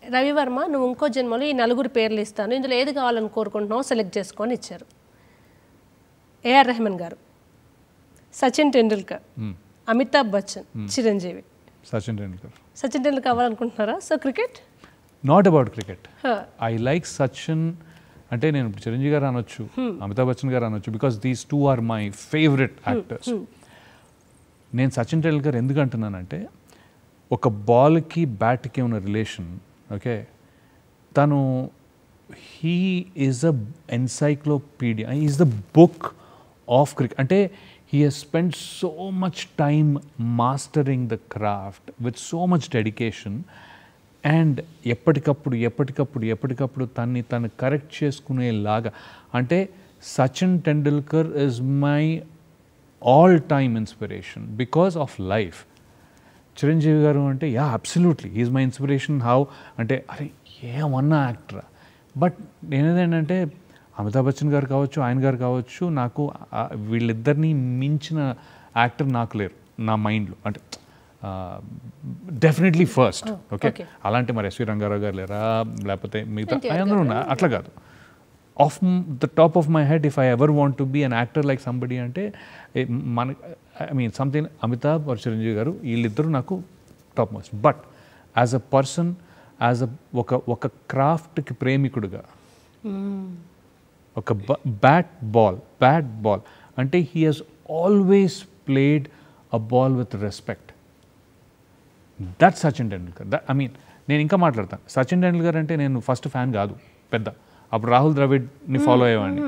[SPEAKER 1] రవివర్మ నువ్వు ఇంకో జన్మలో ఈ 4 పేర్లు ఇస్తాను, ఇందులో ఏది కావాలని కోరుకుంటున్నావు సెలెక్ట్ చేసుకొని ఇచ్చారు. ఏఆర్ రెహమాన్ గారు, సచిన్ టెండూల్కర్, అమితాబ్ బచ్చన్, చిరంజీవి.
[SPEAKER 2] సచిన్ టెండూల్కర్
[SPEAKER 1] కావాలనుకుంటున్నారా? So cricket?
[SPEAKER 2] Not about cricket. I like Sachin. అంటే నేను ఇప్పుడు చిరంజీవి గారు అనొచ్చు, అమితాబ్ బచ్చన్ గారు అనొచ్చు, because these 2 are my favourite actors. నేను సచిన్ టెండూల్కర్ ఎందుకు అంటున్నానంటే ఒక బాల్కి బ్యాట్కి ఉన్న రిలేషన్. ఓకే, తను he is a encyclopedia, he is the book of cricket. అంటే he has spent so much time mastering the craft with so much dedication and ఎప్పటికప్పుడు తను కరెక్ట్ చేసుకునేలాగా. అంటే Sachin Tendulkar is my all time inspiration because of life. Chiranjeevi గారు అంటే yeah absolutely he is my inspiration. How అంటే అరే ఏమన్నా యాక్టరా. బట్ నేనేంటంటే అమితాబ్ బచ్చన్ గారు కావచ్చు, ఆయన గారు కావచ్చు, నాకు వీళ్ళిద్దరినీ మించిన యాక్టర్ నాకు లేరు నా మైండ్లో. అంటే డెఫినెట్లీ ఫస్ట్. ఓకే, అలాంటి మరి ఎస్వి రంగారావు గారు లేరా, లేకపోతే మిగతా అందరూ ఉన్నా, అట్లా కాదు. Off the top of my head if I ever want to be an actor like somebody అంటే మన I mean something Amitabh or Chiranjeevi garu, వీళ్ళిద్దరూ నాకు top most. But as a person, as a ఒక క్రాఫ్ట్కి ప్రేమికుడుగా, ఒక బ్యాట్ బాల్ అంటే he has always played a ball with respect. That Sachin Tendulkar. I mean నేను ఇంకా మాట్లాడతాను. సచిన్ టెండూల్కర్ అంటే నేను ఫస్ట్ ఫ్యాన్ కాదు పెద్ద, అప్పుడు రాహుల్ ద్రవిడ్ని ఫాలో అయ్యేవాడిని.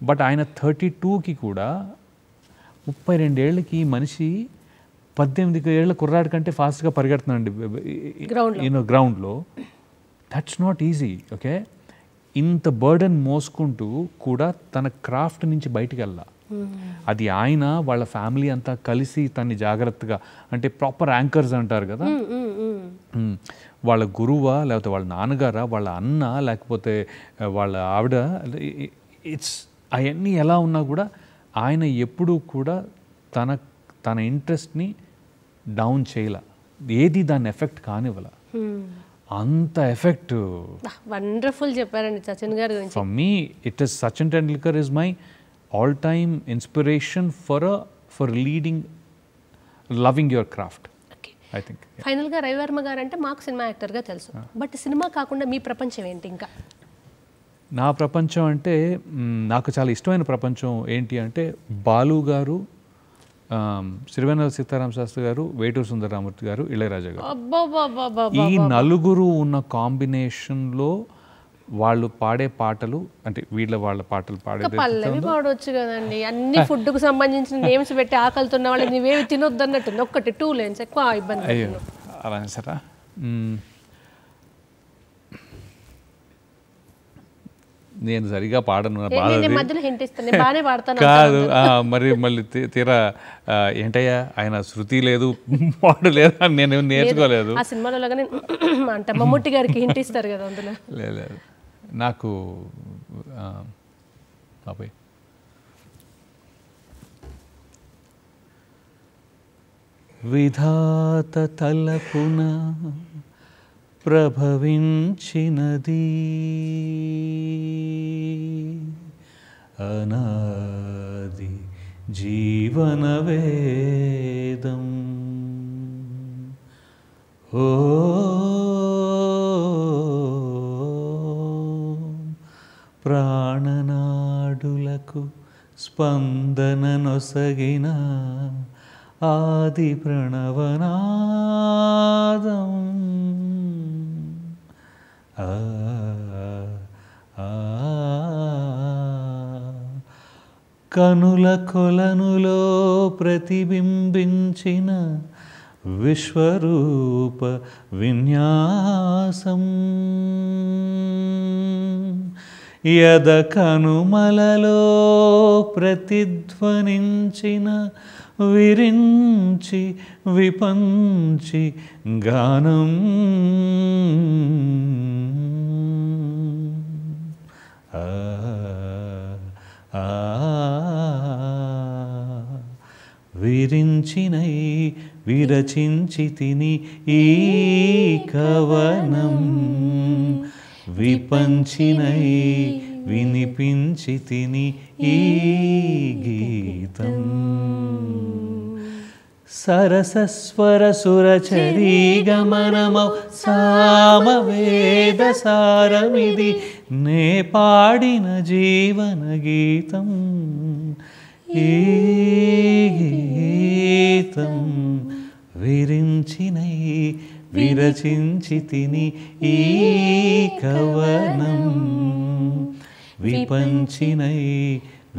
[SPEAKER 2] బట్ ఆయన 32కి కూడా 32 ఏళ్ళకి మనిషి 18 ఏళ్ళ కుర్రాడి కంటే ఫాస్ట్గా పరిగెడుతున్నాండి గ్రౌండ్లో. That's not easy. ఓకే, ఇంత బర్డన్ మోసుకుంటూ కూడా తన క్రాఫ్ట్ నుంచి బయటికి వెళ్ళా. అది ఆయన వాళ్ళ ఫ్యామిలీ అంతా కలిసి తన్ని జాగ్రత్తగా, అంటే ప్రాపర్ యాంకర్స్ అంటారు కదా, వాళ్ళ గురువా, లేకపోతే వాళ్ళ నాన్నగారా, వాళ్ళ అన్న, లేకపోతే వాళ్ళ ఆవిడ, ఇట్స్ అవన్నీ ఎలా ఉన్నా కూడా ఆయన ఎప్పుడూ కూడా తన ఇంట్రెస్ట్ని డౌన్ చేయలే, ఏది దాన్ని ఎఫెక్ట్ కానివ్వాల. అంత ఎఫెక్ట్.
[SPEAKER 1] వండర్ఫుల్ చెప్పారండి సచిన్ గారి గురించి.
[SPEAKER 2] For me it is Sachin Tendulkar is my all time inspiration for leading, loving your craft. I think
[SPEAKER 1] ఫైనల్గా రవివర్మ గారు అంటే మాకు సినిమా యాక్టర్గా తెలుసు, బట్ సినిమా కాకుండా మీ ప్రపంచం ఏంటి? ఇంకా
[SPEAKER 2] నా ప్రపంచం అంటే నాకు చాలా ఇష్టమైన ప్రపంచం ఏంటి అంటే బాలు గారు, సిరివెన్నెల సీతారామ శాస్త్రి గారు, వేటూరు సుందరరామూర్తి గారు, ఇళయరాజా గారు. ఈ నలుగురు ఉన్న కాంబినేషన్లో వాళ్ళు పాడే పాటలు, అంటే వాళ్ళ పాటలు
[SPEAKER 1] పల్లవి పాడవచ్చు కదండి. అన్ని ఫుడ్కు సంబంధించిన నేమ్స్ పెట్టి ఆకలితున్న వాళ్ళు నీవేమి తినొద్దు అన్నట్టుంది. ఒక్కటి 2 లైన్స్ ఎక్కువ ఇబ్బంది.
[SPEAKER 2] అయ్యో అలా సరా. నేను సరిగా పాడను,
[SPEAKER 1] మధ్యలో హింట్ ఇస్తాను, బాగానే పాడతాను
[SPEAKER 2] కాదు. మళ్ళీ తీరా ఏంటయ్యా ఆయన శృతి లేదు పాడు లేదు అని నేను నేర్చుకోలేదు.
[SPEAKER 1] ఆ సినిమాలో లాగానే అంటే మమ్ముట్టి గారికి హింట్ ఇస్తారు కదా అందులో.
[SPEAKER 2] లేదు నాకు బాబాయ్ విధాత తలపున ప్రభవించినది అనాది జీవన వేదం. ఓ ప్రాణనాడులకు స్పందన నొసగిన ఆది ప్రణవనాదం. కనుల కొలనులో ప్రతిబింబించిన విశ్వరూప విన్యాసం. యద కనుమలలో ప్రతిధ్వనించిన విరించి విపంచి గానం. విరించినై విరచించి తిని ఈ కవనం, విపంచినై వినిపించి తిని ఈ గీతం. సరసస్వర సురచరీ గమనమౌ సామవేద సారమిది నే పాడిన జీవన గీతం. ఈ గీతం విరించినై విరచించి తిని ఈ కవనం, విపంచినై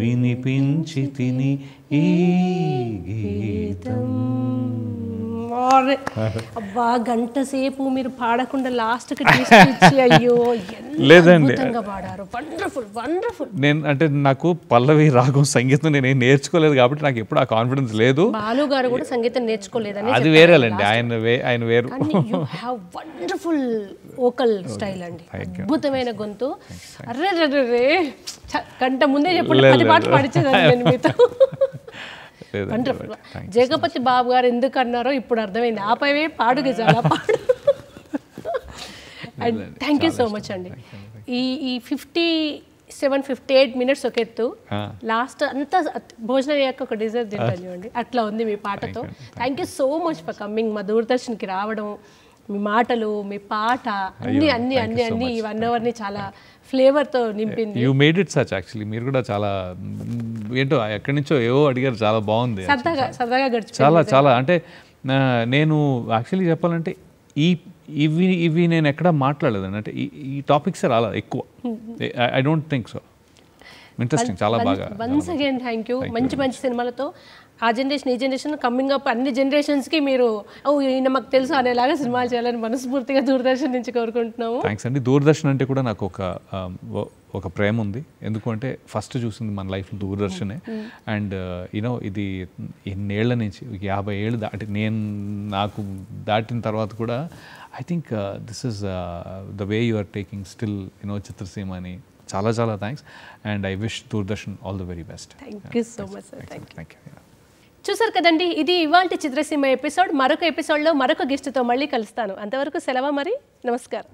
[SPEAKER 2] వినిపించి తిని ఈ గీతం.
[SPEAKER 1] అబ్బా గంట సేపు మీరు పాడకుండా లాస్ట్కి తీసుకొచ్చి అయ్యో
[SPEAKER 2] లేదండి
[SPEAKER 1] పాడారు. Wonderful wonderful.
[SPEAKER 2] నేను అంటే నాకు పల్లవి రాగం సంగీతం నేనేం నేర్చుకోలేదు కాబట్టి నాకు ఎప్పుడు ఆ కాన్ఫిడెన్స్ లేదు.
[SPEAKER 1] బాలు గారు కూడా సంగీతం నేర్చుకోలేదని
[SPEAKER 2] అది వేరేలండి, ఆయన వేరు.
[SPEAKER 1] వండర్ఫుల్ వోకల్ స్టైల్ అండి, అద్భుతమైన గొంతు. అర్రే గంట ముందే చెప్పండి 10 పాటలు పాడించేదాన్ని నేను మీతో. వండర్ఫుల్. జగపతి బాబు గారు ఎందుకు అన్నారో ఇప్పుడు అర్థమైంది. ఆపైవే పాడుగా చాలా పాడు. And thank you so much అండి. ఈ 57-58 మినిట్స్ ఒక ఎత్తు, లాస్ట్ అంతా భోజనం అయ్యాక ఒక డిజర్ట్ తింటాను చూడండి, అట్లా ఉంది మీ పాటతో. Thank you so much for coming. మా దూరదర్శన్కి రావడం, మీ మాటలు, మీ పాట అన్ని అన్ని అన్ని అన్ని ఈ 1 అవర్ని చాలా ఫ్లేవర్తో నింపింది.
[SPEAKER 2] You made it such. Actually మీరు కూడా చాలా ఏంటో ఎక్కడి నుంచో ఏవో అడిగారు, చాలా బాగుంది,
[SPEAKER 1] సరదాగా గడిచి
[SPEAKER 2] చాలా చాలా. అంటే నేను యాక్చువల్లీ చెప్పాలంటే ఇవి నేను ఎక్కడా మాట్లాడలేదండి. అంటే ఈ టాపిక్స్ రాలా ఎక్కువ. I don't think so. Interesting, చాలా బాగా.
[SPEAKER 1] Once again thank you. మంచి మంచి సినిమాలతో ఆ జనరేషన్ ఈ జనరేషన్ కమింగ్ అప్ అన్ని జనరేషన్స్కి మీరు ఈయన మాకు తెలుసు అనేలాగా సినిమాలు చేయాలని మనస్ఫూర్తిగా దూరదర్శన్ నుంచి కోరుకుంటున్నాము.
[SPEAKER 2] థ్యాంక్స్ అండి. దూరదర్శన్ అంటే కూడా నాకు ఒక ప్రేమ ఉంది. ఎందుకంటే ఫస్ట్ చూసింది మన లైఫ్లో దూరదర్శనే. అండ్ యూనో ఇది ఎన్నేళ్ల నుంచి 50 ఏళ్ళు దాటి నాకు దాటిన తర్వాత కూడా I think this is the way you are taking still చిత్రసీమని. చాలా చాలా thanks and I wish Doordarshan all the very best.
[SPEAKER 1] Thank you so much sir.
[SPEAKER 2] Thank you.
[SPEAKER 1] చూసారు కదండి, ఇది ఇవాల్టి చిత్రసీమ ఎపిసోడ్. మరొక ఎపిసోడ్లో మరొక గెస్ట్తో మళ్ళీ కలుస్తాను. అంతవరకు సెలవు మరి. నమస్కారం.